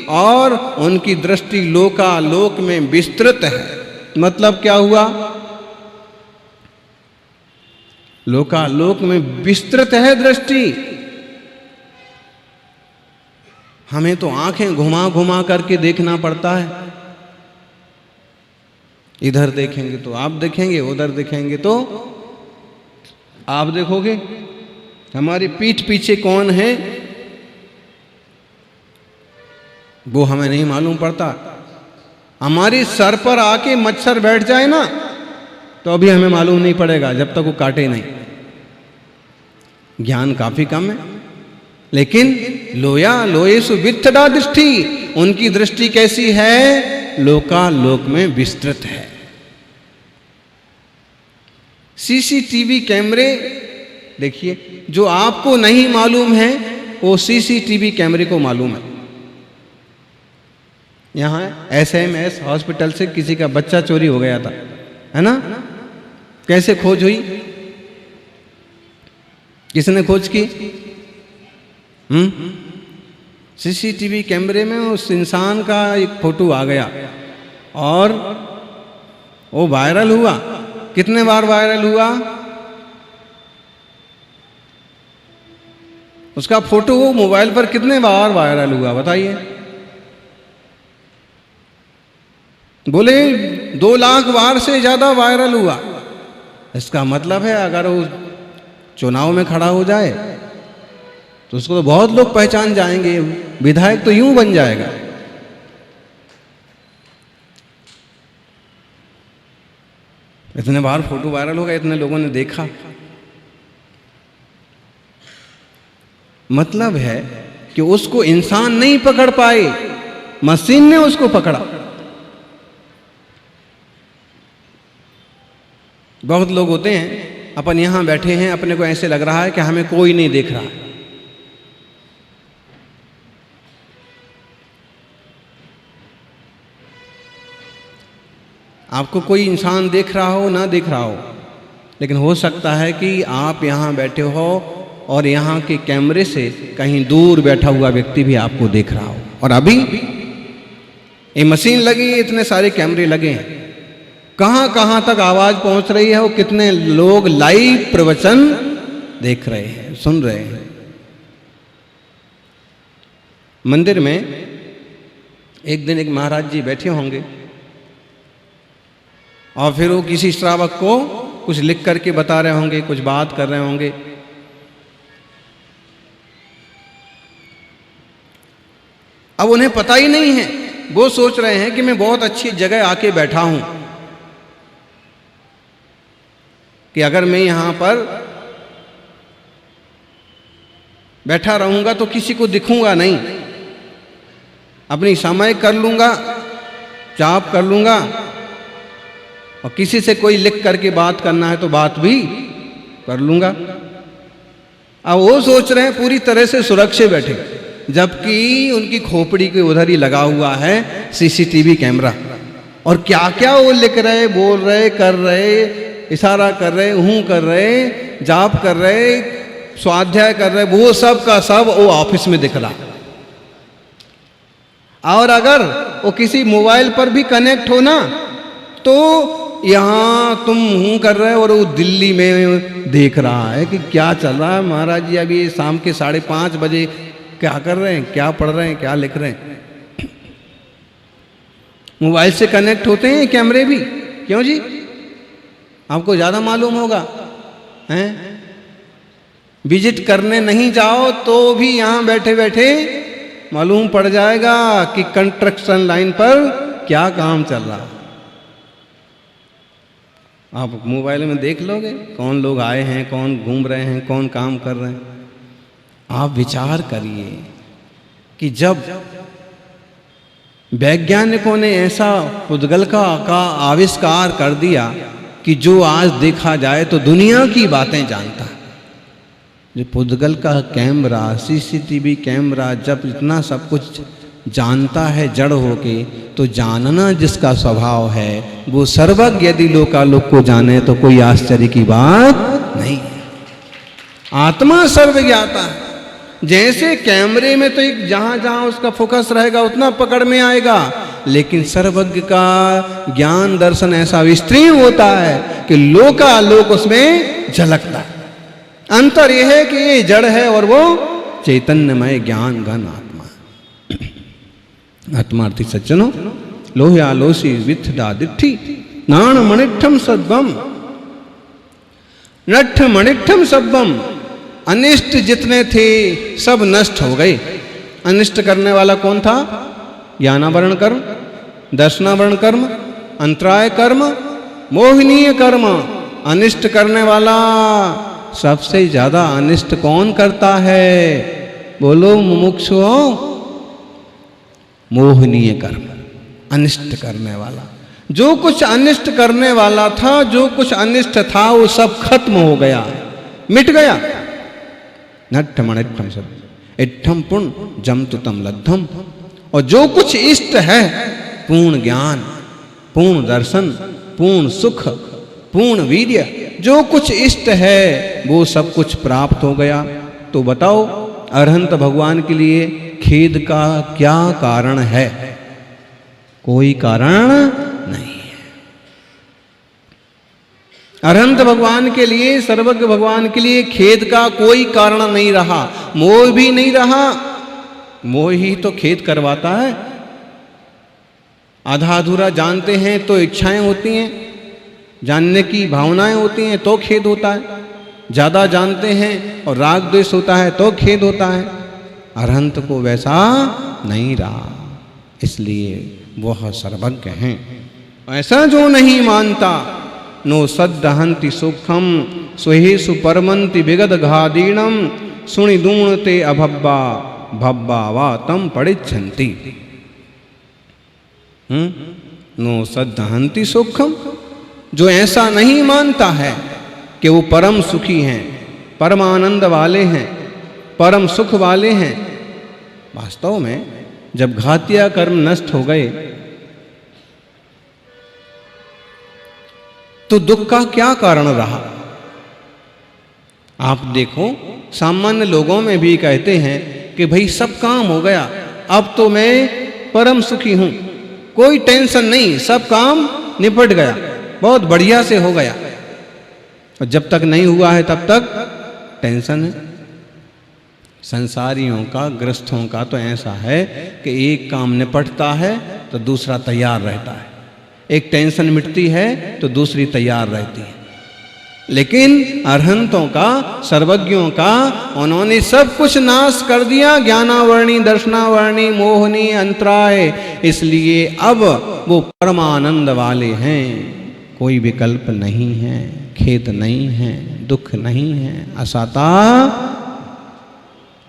और उनकी दृष्टि लोका लोक में विस्तृत है। मतलब क्या हुआ? लोका लोक में विस्तृत है दृष्टि। हमें तो आंखें घुमा घुमा करके देखना पड़ता है। इधर देखेंगे तो आप देखेंगे, उधर देखेंगे तो आप देखोगे। हमारी पीठ पीछे कौन है वो हमें नहीं मालूम पड़ता। हमारे सर पर आके मच्छर बैठ जाए ना तो अभी हमें मालूम नहीं पड़ेगा, जब तक वो काटे नहीं। ज्ञान काफी कम है, लेकिन लोया लोएसु वित्थडा दृष्टि, उनकी दृष्टि कैसी है? लोका लोक में विस्तृत है। सीसीटीवी कैमरे, देखिए जो आपको नहीं मालूम है वो सीसीटीवी कैमरे को मालूम है। यहाँ एसएमएस हॉस्पिटल से किसी का बच्चा चोरी हो गया था, है ना? कैसे खोज हुई? किसने खोज की? सीसीटीवी कैमरे में उस इंसान का एक फोटो आ गया और वो वायरल हुआ। कितने बार वायरल हुआ? उसका फोटो वो मोबाइल पर कितने बार वायरल हुआ बताइए? बोले 2 लाख बार से ज्यादा वायरल हुआ। इसका मतलब है अगर वो चुनाव में खड़ा हो जाए तो उसको तो बहुत लोग पहचान जाएंगे, विधायक तो यूं बन जाएगा। इतने बार फोटो वायरल हो गया, इतने लोगों ने देखा। मतलब है कि उसको इंसान नहीं पकड़ पाए, मशीन ने उसको पकड़ा। बहुत लोग होते हैं अपन यहां बैठे हैं, अपने को ऐसे लग रहा है कि हमें कोई नहीं देख रहा। आपको कोई इंसान देख रहा हो ना देख रहा हो, लेकिन हो सकता है कि आप यहां बैठे हो और यहाँ के कैमरे से कहीं दूर बैठा हुआ व्यक्ति भी आपको देख रहा हो। और अभी ये मशीन लगी, इतने सारे कैमरे लगे हैं, कहां कहां तक आवाज पहुंच रही है, वो कितने लोग लाइव प्रवचन देख रहे हैं, सुन रहे हैं। मंदिर में एक दिन एक महाराज जी बैठे होंगे और फिर वो किसी श्रावक को कुछ लिख करके बता रहे होंगे, कुछ बात कर रहे होंगे। अब उन्हें पता ही नहीं है, वो सोच रहे हैं कि मैं बहुत अच्छी जगह आके बैठा हूं, कि अगर मैं यहां पर बैठा रहूंगा तो किसी को दिखूंगा नहीं, अपनी समय कर लूंगा, जाप कर लूंगा, और किसी से कोई लिख करके बात करना है तो बात भी कर लूंगा। अब वो सोच रहे हैं पूरी तरह से सुरक्षित बैठे, जबकि उनकी खोपड़ी के उधर ही लगा हुआ है सीसीटीवी कैमरा। और क्या क्या वो लिख रहे, बोल रहे, कर रहे, इशारा कर रहे, हूं कर रहे, जाप कर रहे, स्वाध्याय कर रहे, वो सब का सब वो ऑफिस में दिख रहा। और अगर वो किसी मोबाइल पर भी कनेक्ट हो ना, तो यहां तुम हूं कर रहे और वो दिल्ली में देख रहा है कि क्या चल रहा है। महाराज जी अभी शाम के 5:30 बजे क्या कर रहे हैं, क्या पढ़ रहे हैं, क्या लिख रहे हैं। मोबाइल से कनेक्ट होते हैं कैमरे भी, क्यों जी? आपको ज्यादा मालूम होगा, हैं? विजिट करने नहीं जाओ तो भी यहां बैठे बैठे मालूम पड़ जाएगा कि कंस्ट्रक्शन लाइन पर क्या काम चल रहा है। आप मोबाइल में देख लोगे कौन लोग आए हैं, कौन घूम रहे हैं, कौन काम कर रहे हैं। आप विचार करिए कि जब वैज्ञानिकों ने ऐसा पुद्गल का आविष्कार कर दिया कि जो आज देखा जाए तो दुनिया की बातें जानता है। जो पुद्गल का कैमरा, सीसीटीवी कैमरा जब इतना सब कुछ जानता है जड़ होके, तो जानना जिसका स्वभाव है वो सर्वज्ञ यदि लोकालोक को जाने तो कोई आश्चर्य की बात नहीं है। आत्मा सर्वज्ञाता है। जैसे कैमरे में तो एक जहां जहां उसका फोकस रहेगा उतना पकड़ में आएगा, लेकिन सर्वज्ञ का ज्ञान दर्शन ऐसा विस्तृत होता है कि लोकालोक उसमें झलकता है। अंतर यह है कि ये जड़ है और वो चैतन्यमय ज्ञान घन आत्मा। आत्मार्थी सज्जनों, लोह्यालोसी विथदा दिट्ठी नाण मणिठम सद्वम नठ मणिठम सब्बम। अनिष्ट जितने थे सब नष्ट हो गए। अनिष्ट करने वाला कौन था? ज्ञानावरण कर्म, दर्शनावरण कर्म, अंतराय कर्म, मोहनीय कर्म। अनिष्ट करने वाला सबसे ज्यादा अनिष्ट कौन करता है? बोलो मुमुक्षुओं, मोहनीय कर्म, अनिष्ट करने वाला। जो कुछ अनिष्ट करने वाला था, जो कुछ अनिष्ट था, वो सब खत्म हो गया, मिट गया। नट्ठमणिट्ठम सब इट्ठम पुण्य जमतु तम लद्धम। और जो कुछ इष्ट है, पूर्ण ज्ञान, पूर्ण दर्शन, पूर्ण सुख, पूर्ण वीर्य, जो कुछ इष्ट है वो सब कुछ प्राप्त हो गया। तो बताओ अरहंत भगवान के लिए खेद का क्या कारण है? कोई कारण नहीं है। अरहंत भगवान के लिए, सर्वज्ञ भगवान के लिए खेद का कोई कारण नहीं रहा, मोह भी नहीं रहा। मोह ही तो खेद करवाता है। आधा अधूरा जानते हैं तो इच्छाएं होती हैं, जानने की भावनाएं होती हैं तो खेद होता है। ज्यादा जानते हैं और राग द्वेष होता है तो खेद होता है। अरहंत को वैसा नहीं रहा, इसलिए वह सर्वज्ञ हैं। ऐसा जो नहीं मानता, नो सद्दहंति सुखम स्वेहेषु परमंति विगत घादीणम सुनि दूणते अभब्बा भब्बा वा तम पड़िच्छन्ति। नो सद्दहंति सुखम, जो ऐसा नहीं मानता है कि वो परम सुखी हैं, परम आनंद वाले हैं, परम सुख वाले हैं। वास्तव में जब घातिया कर्म नष्ट हो गए तो दुख का क्या कारण रहा? आप देखो, सामान्य लोगों में भी कहते हैं कि भाई सब काम हो गया, अब तो मैं परम सुखी हूं, कोई टेंशन नहीं, सब काम निपट गया, बहुत बढ़िया से हो गया। और जब तक नहीं हुआ है तब तक टेंशन है। संसारियों का, गृहस्थों का तो ऐसा है कि एक काम निपटता है तो दूसरा तैयार रहता है, एक टेंशन मिटती है तो दूसरी तैयार रहती है। लेकिन अरहंतों का, सर्वज्ञों का, उन्होंने सब कुछ नाश कर दिया, ज्ञानावर्णी, दर्शनावर्णी, मोहनी, अंतराय। इसलिए अब वो परमानंद वाले हैं, कोई विकल्प नहीं है, खेद नहीं है, दुख नहीं है। असाता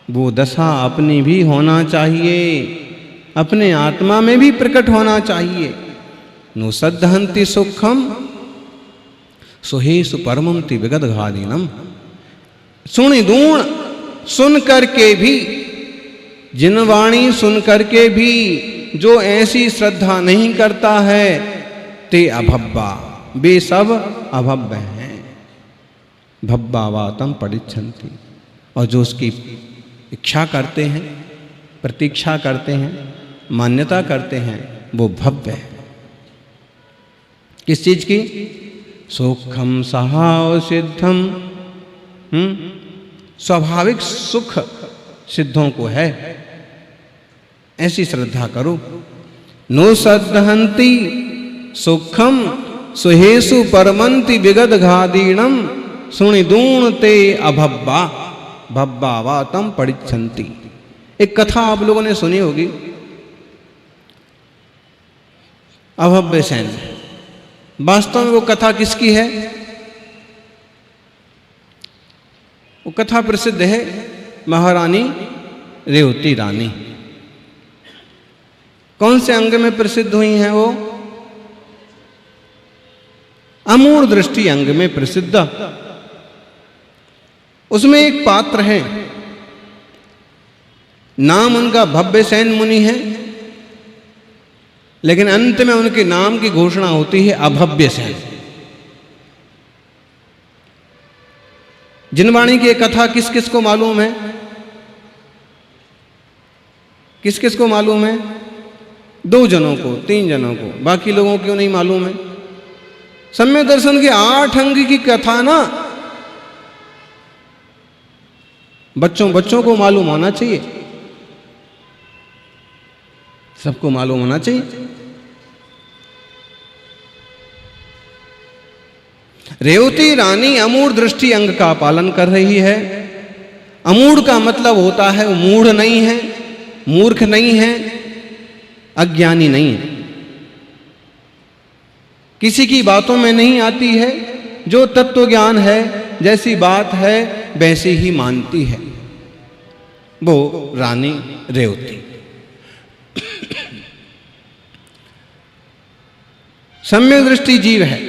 वो दशा अपनी भी होना चाहिए, अपने आत्मा में भी प्रकट होना चाहिए। नो सद्दहंति सुखम सुहेषु परमंति विगत घादीनम। सुनि दूण, सुन करके भी, जिनवाणी सुन करके भी जो ऐसी श्रद्धा नहीं करता है, ते अभब्बा, वे सब अभव्य हैं। भब्बा वातम पड़िच्छन्ति। और जो उसकी इच्छा करते हैं, प्रतीक्षा करते हैं, मान्यता करते हैं, वो भव्य है। किस चीज की? सुखम सहाव सिद्धम, स्वाभाविक सुख सिद्धों को है, ऐसी श्रद्धा करो। नो सद्दहंति सुखम सुहेषु परमंति विगत घादीणम सुनि दूणते अभब्बा भब्बा वा तम पड़िच्छन्ति। एक कथा आप लोगों ने सुनी होगी, अभव्य सेन। वास्तव में वो कथा किसकी है? वो कथा प्रसिद्ध है महारानी रेवती रानी। कौन से अंग में प्रसिद्ध हुई हैं वो? अमूढ़ दृष्टि अंग में प्रसिद्ध। उसमें एक पात्र है, नाम उनका भव्य सेन मुनि है, लेकिन अंत में उनके नाम की घोषणा होती है अभव्य सेन। जिनवाणी की कथा किस किस को मालूम है? किस किस को मालूम है? 2 जनों को, 3 जनों को, बाकी लोगों को नहीं मालूम है। सम्यक दर्शन के 8 अंग की कथा ना बच्चों को मालूम होना चाहिए, सबको मालूम होना चाहिए। रेवती रानी अमूढ़ दृष्टि अंग का पालन कर रही है। अमूढ़ का मतलब होता है वो मूढ़ नहीं है, मूर्ख नहीं है, अज्ञानी नहीं है, किसी की बातों में नहीं आती है, जो तत्व ज्ञान है, जैसी बात है वैसे ही मानती है, वो रानी रेवती। सम्यक दृष्टि जीव है।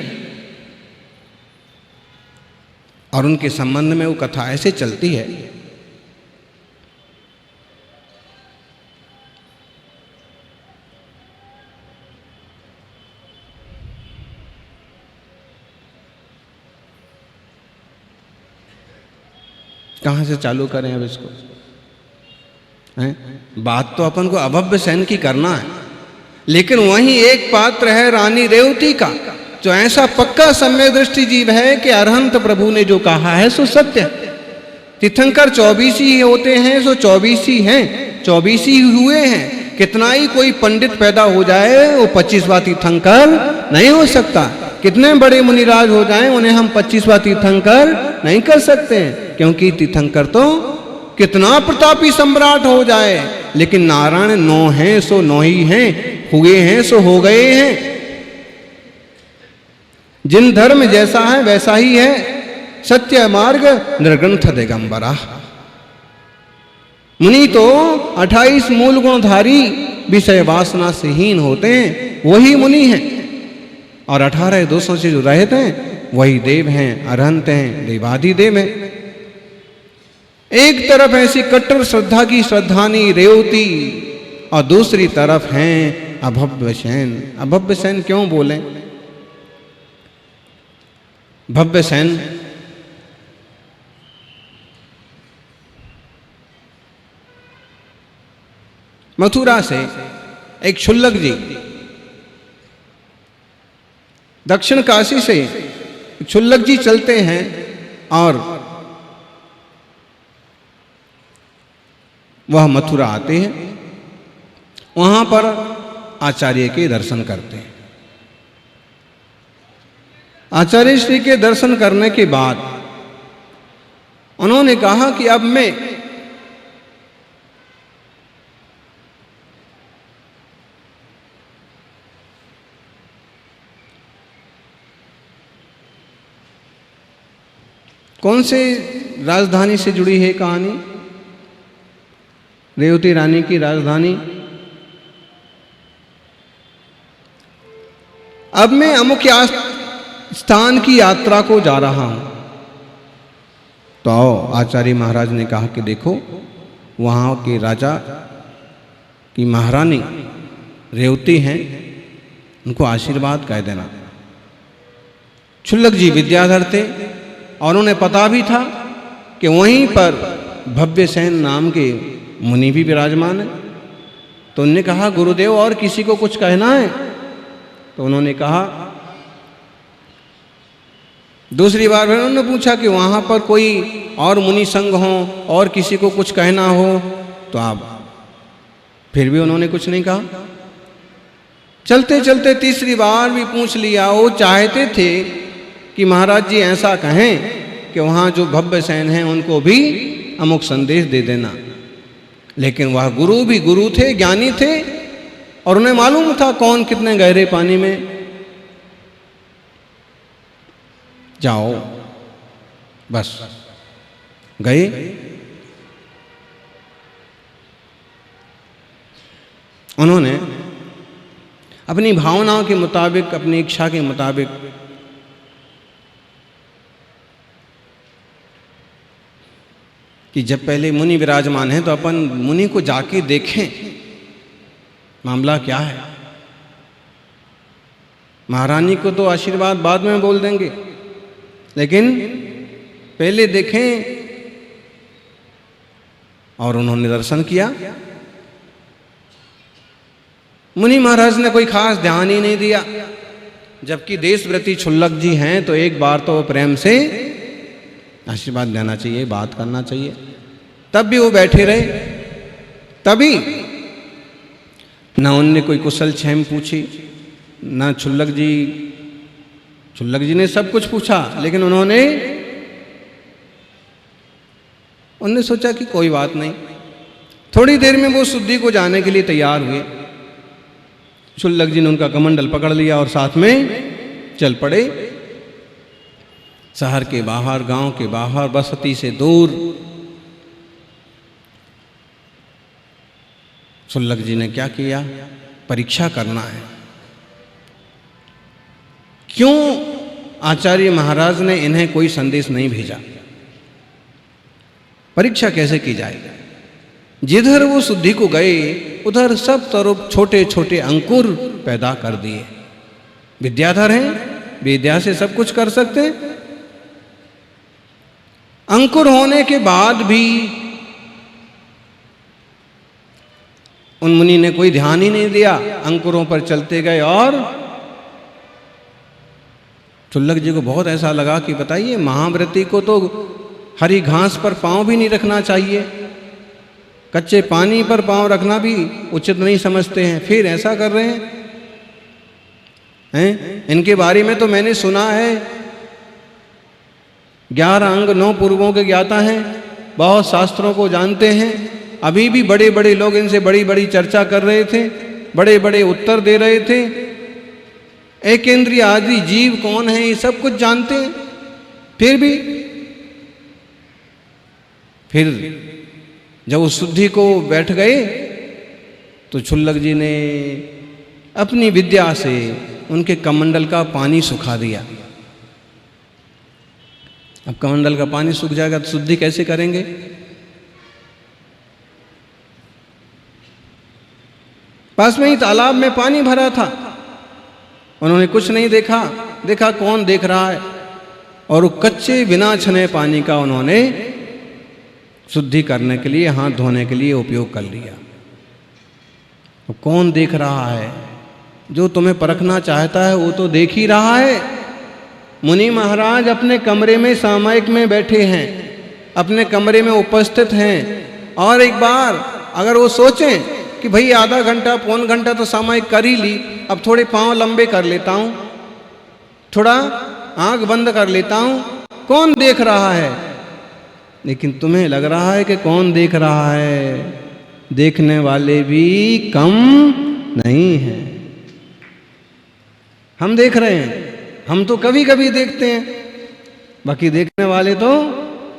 और उनके संबंध में वो कथा ऐसे चलती है। कहां से चालू करें अब इसको? हैं? बात तो अपन को अभव्य सेन की करना है, लेकिन वहीं एक पात्र है रानी रेवती का, जो ऐसा पक्का सम्यक दृष्टि जीव है कि अरहंत प्रभु ने जो कहा है सो सत्य है। तीर्थंकर 24 ही होते हैं, सो 24 ही हैं, 24 ही हुए हैं। कितना ही कोई पंडित पैदा हो जाए, वो 25वां तीर्थंकर नहीं हो सकता। कितने बड़े मुनिराज हो जाएं, उन्हें हम 25वां तीर्थंकर नहीं कर सकते, क्योंकि तीर्थंकर तो कितना प्रतापी सम्राट हो जाए, लेकिन नारायण 9 हैं सो 9 ही हैं, हुए हैं सो हो गए हैं। जिन धर्म जैसा है वैसा ही है। सत्य मार्ग निर्ग्रंथ दिगंबरा। मुनि तो 28 मूल गुणधारी विषय वासना से हीन होते हैं, वही मुनि हैं। और 18 दोषों से जो रहित हैं वही देव हैं, अरहंत हैं, देवाधिदेव हैं। एक तरफ ऐसी कट्टर श्रद्धा की श्रद्धानी रेवती, और दूसरी तरफ हैं अभव्य सेन। अभव्य सेन क्यों बोले? भव्य सेन मथुरा से एक क्षुल्लक जी, दक्षिण काशी से क्षुल्लक जी चलते हैं और वह मथुरा आते हैं। वहां पर आचार्य के दर्शन करते हैं। आचार्य श्री के दर्शन करने के बाद उन्होंने कहा कि अब मैं कौन से राजधानी से जुड़ी है कहानी? रेवती रानी की राजधानी। अब मैं अमुक स्थान की यात्रा को जा रहा हूं। तो आचार्य महाराज ने कहा कि देखो, वहां के राजा की महारानी रेवती हैं, उनको आशीर्वाद कह देना। क्षुल्लक जी विद्याधर थे और उन्हें पता भी था कि वहीं पर भव्य सेन नाम के मुनि भी विराजमान है। तो उन्होंने कहा, गुरुदेव और किसी को कुछ कहना है? तो उन्होंने कहा, दूसरी बार उन्होंने पूछा कि वहां पर कोई और मुनि संग हो और किसी को कुछ कहना हो? तो आप फिर भी उन्होंने कुछ नहीं कहा। चलते चलते तीसरी बार भी पूछ लिया। वो चाहते थे कि महाराज जी ऐसा कहें कि वहां जो भव्य सेन हैं उनको भी अमुक संदेश दे देना, लेकिन वह गुरु भी गुरु थे, ज्ञानी थे, और उन्हें मालूम था कौन कितने गहरे पानी में। जाओ, बस गए। उन्होंने अपनी भावनाओं के मुताबिक, अपनी इच्छा के मुताबिक कि जब पहले मुनि विराजमान हैं तो अपन मुनि को जाके देखें मामला क्या है। महारानी को तो आशीर्वाद बाद में बोल देंगे, लेकिन पहले देखें। और उन्होंने दर्शन किया। मुनि महाराज ने कोई खास ध्यान ही नहीं दिया, जबकि देशव्रती क्षुल्लक जी हैं तो एक बार तो प्रेम से आशीर्वाद देना चाहिए, बात करना चाहिए। तब भी वो बैठे रहे। तभी न उनने कोई कुशल क्षेम पूछी, न क्षुल्लक जी ने सब कुछ पूछा, लेकिन उन्होंने सोचा कि कोई बात नहीं। थोड़ी देर में वो शुद्धि को जाने के लिए तैयार हुए। क्षुल्लक जी ने उनका कमंडल पकड़ लिया और साथ में चल पड़े। शहर के बाहर, गांव के बाहर, बस्ती से दूर क्षुल्लक जी ने क्या किया? परीक्षा करना है। क्यों आचार्य महाराज ने इन्हें कोई संदेश नहीं भेजा? परीक्षा कैसे की जाए? जिधर वो शुद्धि को गए उधर सब तरफ छोटे छोटे अंकुर पैदा कर दिए। विद्याधर हैं, विद्या से सब कुछ कर सकते हैं। अंकुर होने के बाद भी उन मुनि ने कोई ध्यान ही नहीं दिया, अंकुरों पर चलते गए। और चुल्लक जी को बहुत ऐसा लगा कि बताइए, महाव्रती को तो हरी घास पर पांव भी नहीं रखना चाहिए, कच्चे पानी पर पांव रखना भी उचित नहीं समझते हैं, फिर ऐसा कर रहे हैं? इनके बारे में तो मैंने सुना है 11 अंग 9 पूर्वों के ज्ञाता हैं, बहुत शास्त्रों को जानते हैं। अभी भी बड़े बड़े लोग इनसे बड़ी बड़ी चर्चा कर रहे थे, बड़े बड़े उत्तर दे रहे थे। एकेंद्रिय आदि जीव कौन है ये सब कुछ जानते हैं, फिर जब उस शुद्धि को बैठ गए तो चुल्लक जी ने अपनी विद्या से उनके कमंडल का पानी सुखा दिया। अब कमंडल का पानी सूख जाएगा तो शुद्धि कैसे करेंगे? पास में ही तालाब में पानी भरा था, उन्होंने कुछ नहीं देखा कौन देख रहा है, और वो कच्चे बिना छने पानी का उन्होंने शुद्धि करने के लिए, हाथ धोने के लिए उपयोग कर लिया। तो कौन देख रहा है? जो तुम्हें परखना चाहता है वो तो देख ही रहा है। मुनि महाराज अपने कमरे में सामयिक में बैठे हैं, अपने कमरे में उपस्थित हैं, और एक बार अगर वो सोचें कि भाई आधा घंटा पौन घंटा तो सामयिक कर ही ली, अब थोड़े पांव लंबे कर लेता हूं, थोड़ा आंख बंद कर लेता हूं, कौन देख रहा है? लेकिन तुम्हें लग रहा है कि कौन देख रहा है? देखने वाले भी कम नहीं हैं। हम देख रहे हैं, हम तो कभी कभी देखते हैं, बाकी देखने वाले तो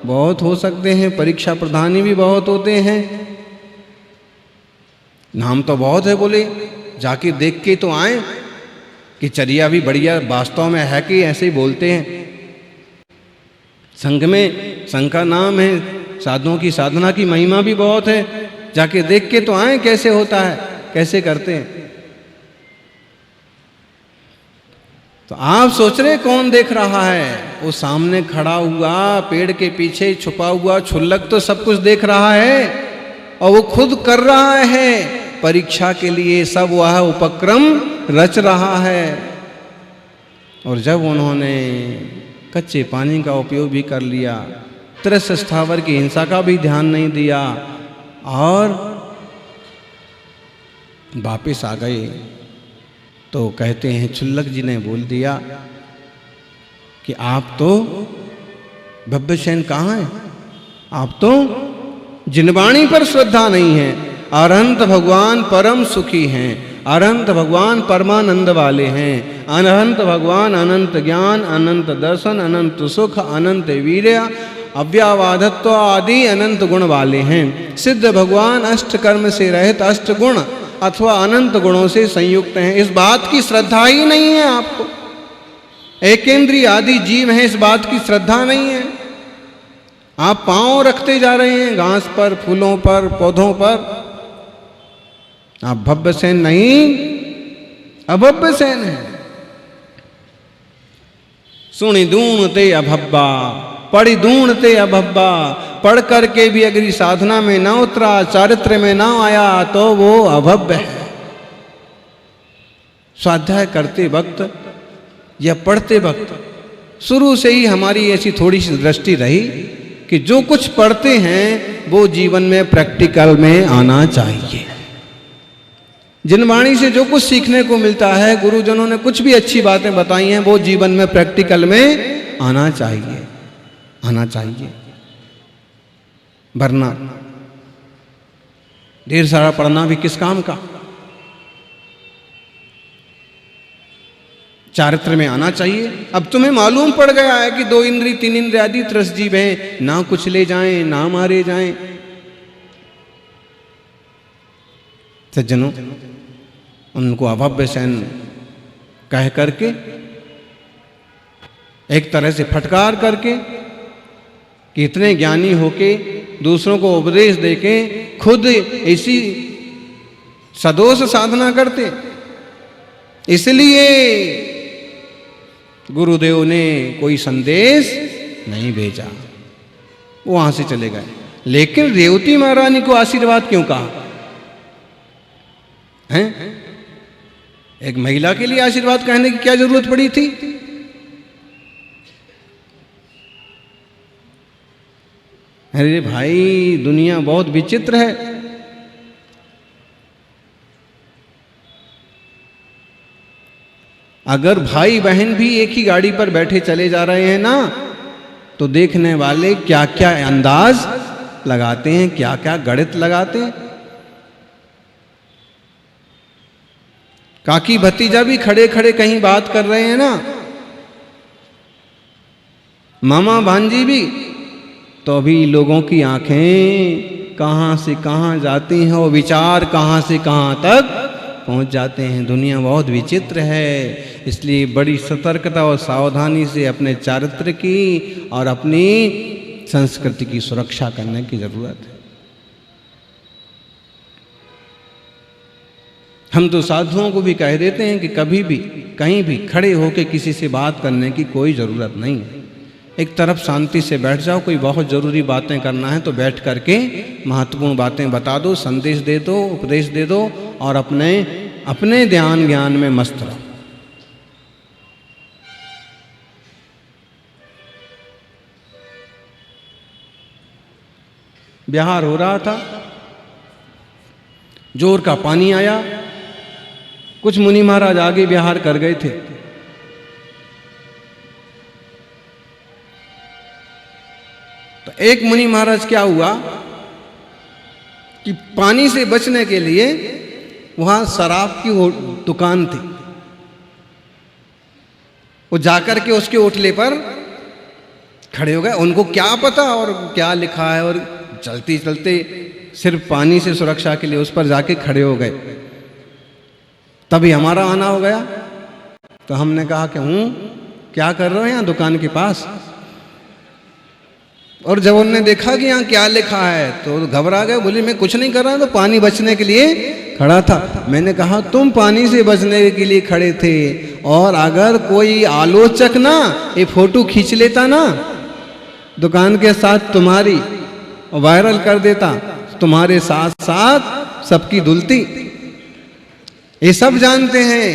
बहुत हो सकते हैं, परीक्षा प्रधानी भी बहुत होते हैं। नाम तो बहुत है, बोले जाके देख के तो आए कि चर्या भी बढ़िया वास्तव में है कि ऐसे ही बोलते हैं। संघ में संघ का नाम है, साधुओं की साधना की महिमा भी बहुत है, जाके देख के तो आए कैसे होता है, कैसे करते हैं। तो आप सोच रहे कौन देख रहा है? वो सामने खड़ा हुआ पेड़ के पीछे छुपा हुआ चुल्लक तो सब कुछ देख रहा है, और वो खुद कर रहा है परीक्षा के लिए, सब वह उपक्रम रच रहा है। और जब उन्होंने कच्चे पानी का उपयोग भी कर लिया, त्रस स्थावर की हिंसा का भी ध्यान नहीं दिया, और वापिस आ गए, तो कहते हैं चुल्लक जी ने बोल दिया कि आप तो भव्यसेन कहाँ हैं? आप तो जिनवाणी पर श्रद्धा नहीं है। अरहंत भगवान परम सुखी हैं, अरहंत भगवान परमानंद वाले हैं, अनंत भगवान अनंत ज्ञान, अनंत दर्शन, अनंत सुख, अनंत वीर्य, अव्यावाधत्व आदि अनंत गुण वाले हैं। सिद्ध भगवान अष्ट कर्म से रहित अष्ट गुण अथवा अनंत गुणों से संयुक्त हैं। इस बात की श्रद्धा ही नहीं है आपको। एकेंद्रीय आदि जीव हैं, इस बात की श्रद्धा नहीं है। आप पांव रखते जा रहे हैं घास पर, फूलों पर, पौधों पर। आप भव्यसेन नहीं, अभव्यसेन है। सुनि दूणते अभब्बा, पढ़ी दूणते अभब्बा। पढ़ करके भी अगर साधना में ना उतरा, चारित्र में ना आया, तो वो अभव्य है। स्वाध्याय करते वक्त या पढ़ते वक्त शुरू से ही हमारी ऐसी थोड़ी सी दृष्टि रही कि जो कुछ पढ़ते हैं वो जीवन में प्रैक्टिकल में आना चाहिए। जिनवाणी से जो कुछ सीखने को मिलता है, गुरुजनों ने कुछ भी अच्छी बातें बताई हैं, वो जीवन में प्रैक्टिकल में आना चाहिए, आना चाहिए। वरना ढेर सारा पढ़ना भी किस काम का? चारित्र में आना चाहिए। अब तुम्हें मालूम पड़ गया है कि 2 इंद्रिय 3 इंद्रिय आदि त्रस जीव हैं, ना कुछ ले जाएं, ना मारे जाएं। सज्जनों, उनको अभव्यसेन कह करके एक तरह से फटकार करके कि इतने ज्ञानी होके दूसरों को उपदेश देके खुद ऐसी सदोष साधना करते। इसलिए गुरुदेव ने कोई संदेश नहीं भेजा, वो वहां से चले गए। लेकिन रेवती महारानी को आशीर्वाद क्यों कहा है? एक महिला के लिए आशीर्वाद कहने की क्या जरूरत पड़ी थी? अरे भाई, दुनिया बहुत विचित्र है। अगर भाई बहन भी एक ही गाड़ी पर बैठे चले जा रहे हैं ना, तो देखने वाले क्या क्या अंदाज लगाते हैं, क्या क्या गणित लगाते हैं। काकी भतीजा भी खड़े खड़े कहीं बात कर रहे हैं ना, मामा भांजी भी, तो अभी लोगों की आंखें कहां से कहां जाती हैं और विचार कहां से कहां तक पहुंच जाते हैं। दुनिया बहुत विचित्र है, इसलिए बड़ी सतर्कता और सावधानी से अपने चारित्र की और अपनी संस्कृति की सुरक्षा करने की जरूरत है। हम तो साधुओं को भी कह देते हैं कि कभी भी कहीं भी खड़े होकर किसी से बात करने की कोई ज़रूरत नहीं है। एक तरफ शांति से बैठ जाओ, कोई बहुत ज़रूरी बातें करना है तो बैठ करके महत्वपूर्ण बातें बता दो, संदेश दे दो, उपदेश दे दो और अपने ध्यान ज्ञान में मस्त रहो। बिहार हो रहा था, जोर का पानी आया, कुछ मुनि महाराज आगे बिहार कर गए थे। तो एक मुनि महाराज क्या हुआ कि पानी से बचने के लिए वहां शराब की दुकान थी, वो जाकर के उसके ओटले पर खड़े हो गए। उनको क्या पता और क्या लिखा है, और चलते चलते सिर्फ पानी से सुरक्षा के लिए उस पर जाके खड़े हो गए। तभी हमारा आना हो गया, तो हमने कहा कि क्या कर रहे हो यहाँ दुकान के पास? और जब उन्होंने देखा कि यहाँ क्या लिखा है तो घबरा गए, बोले मैं कुछ नहीं कर रहा, तो पानी बचने के लिए खड़ा था। मैंने कहा तुम पानी से बचने के लिए खड़े थे, और अगर कोई आलोचक ना ये फोटो खींच लेता ना दुकान के साथ तुम्हारी, वायरल कर देता, तुम्हारे साथ साथ सबकी धुलती। ये सब जानते हैं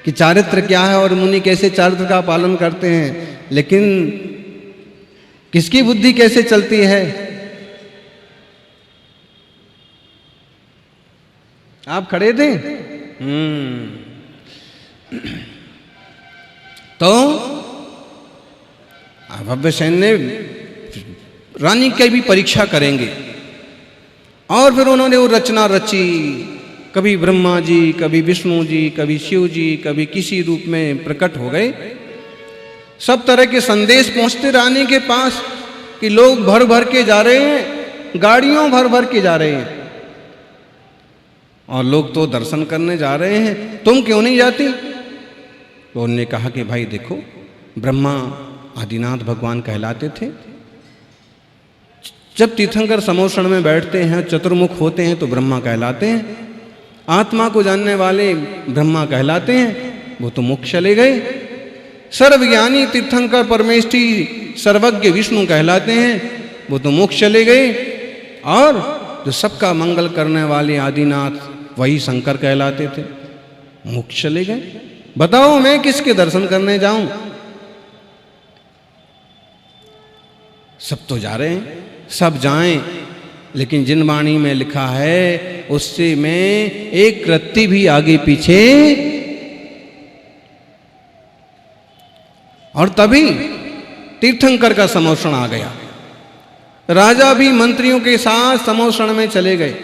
कि चारित्र क्या है और मुनि कैसे चारित्र का पालन करते हैं, लेकिन किसकी बुद्धि कैसे चलती है? आप खड़े थे। तो भव्यसेन ने रानी की भी परीक्षा करेंगे, और फिर उन्होंने वो रचना रची। कभी ब्रह्मा जी, कभी विष्णु जी, कभी शिव जी, कभी किसी रूप में प्रकट हो गए। सब तरह के संदेश पहुंचते रानी के पास कि लोग भर भर के जा रहे हैं, गाड़ियों भर भर के जा रहे हैं, और लोग तो दर्शन करने जा रहे हैं, तुम क्यों नहीं जाती? तो उन्होंने कहा कि भाई देखो, ब्रह्मा आदिनाथ भगवान कहलाते थे। जब तीर्थंकर समोषण में बैठते हैं, चतुर्मुख होते हैं, तो ब्रह्मा कहलाते हैं। आत्मा को जानने वाले ब्रह्मा कहलाते हैं, वो तो मुख चले गए। सर्वज्ञानी तीर्थंकर परमेष्ठी सर्वज्ञ विष्णु कहलाते हैं, वो तो मुख चले गए। और जो सबका मंगल करने वाले आदिनाथ वही शंकर कहलाते थे, मुख चले गए। बताओ मैं किसके दर्शन करने जाऊं? सब तो जा रहे हैं, सब जाएं, लेकिन जिन वाणी में लिखा है उससे मैं एक रत्ती भी आगे पीछे। और तभी तीर्थंकर का समोषण आ गया। राजा भी मंत्रियों के साथ समोषण में चले गए,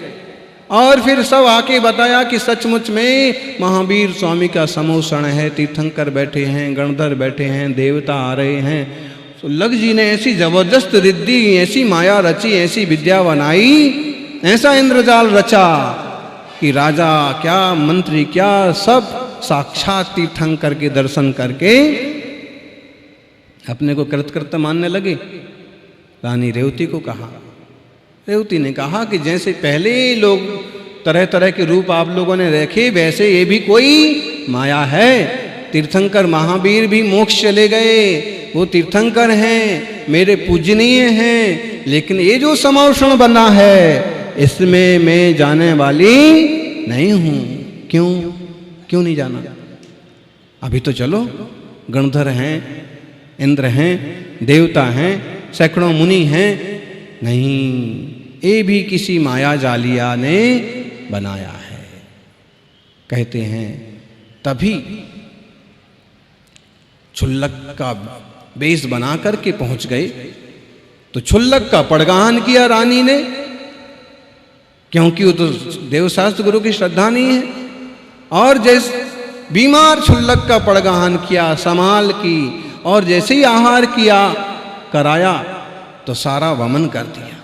और फिर सब आके बताया कि सचमुच में महावीर स्वामी का समोषण है, तीर्थंकर बैठे हैं, गणधर बैठे हैं, देवता आ रहे हैं। तो लग जी ने ऐसी जबरदस्त रिद्धि, ऐसी माया रची, ऐसी विद्या बनाई, ऐसा इंद्रजाल रचा कि राजा क्या, मंत्री क्या, सब साक्षात तीर्थंकर के दर्शन करके अपने को कृतकृत्य मानने लगे। रानी रेवती को कहा, रेवती ने कहा कि जैसे पहले लोग तरह तरह के रूप आप लोगों ने देखे, वैसे ये भी कोई माया है। तीर्थंकर महावीर भी मोक्ष चले गए, वो तीर्थंकर हैं, मेरे पूजनीय हैं, लेकिन ये जो समौषण बना है इसमें मैं जाने वाली नहीं हूं। क्यों नहीं जाना? अभी तो चलो, गणधर हैं, इंद्र हैं, देवता हैं, सैकड़ों मुनि हैं। नहीं, ये भी किसी माया जालिया ने बनाया है। कहते हैं तभी क्षुल्लक का बेस बना करके पहुंच गए। तो क्षुल्लक का पड़गान किया रानी ने, क्योंकि वो तो देवशास्त्र गुरु की श्रद्धा नहीं है। और जैसे बीमार क्षुल्लक का पड़गान किया, संभाल की, और जैसे ही आहार किया कराया तो सारा वमन कर दिया।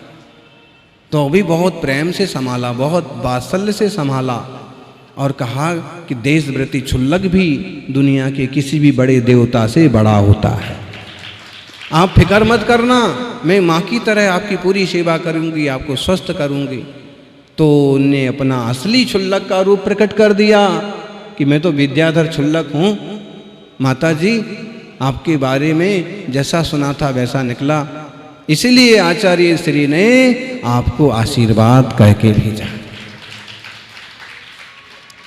तो भी बहुत प्रेम से संभाला, बहुत वात्सल्य से संभाला, और कहा कि देशव्रती क्षुल्लक भी दुनिया के किसी भी बड़े देवता से बड़ा होता है। आप फिक्र मत करना, मैं माँ की तरह आपकी पूरी सेवा करूंगी, आपको स्वस्थ करूंगी। तो उनने अपना असली क्षुल्लक का रूप प्रकट कर दिया कि मैं तो विद्याधर क्षुल्लक हूँ। माता जी, आपके बारे में जैसा सुना था वैसा निकला, इसलिए आचार्य श्री ने आपको आशीर्वाद कह के भेजा।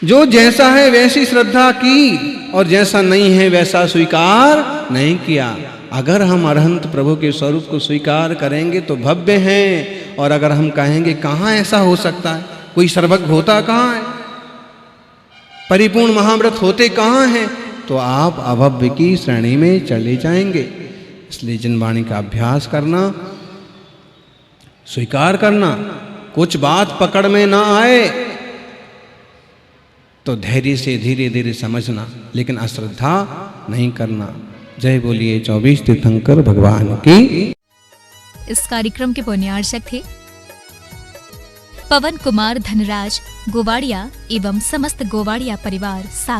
जो जैसा है वैसी श्रद्धा की, और जैसा नहीं है वैसा स्वीकार नहीं किया। अगर हम अरहंत प्रभु के स्वरूप को स्वीकार करेंगे तो भव्य हैं, और अगर हम कहेंगे कहाँ ऐसा हो सकता है, कोई सर्वज्ञ होता कहाँ है, परिपूर्ण महाव्रत होते कहाँ हैं, तो आप अभव्य की श्रेणी में चले जाएंगे। इसलिए जिन वाणी का अभ्यास करना, स्वीकार करना, कुछ बात पकड़ में ना आए तो धैर्य से धीरे धीरे समझना, लेकिन अश्रद्धा नहीं करना। जय बोलिए 24 तीर्थंकर भगवान की। इस कार्यक्रम के पुण्यार्चक थे पवन कुमार धनराज गोवाड़िया एवं समस्त गोवाड़िया परिवार सागर।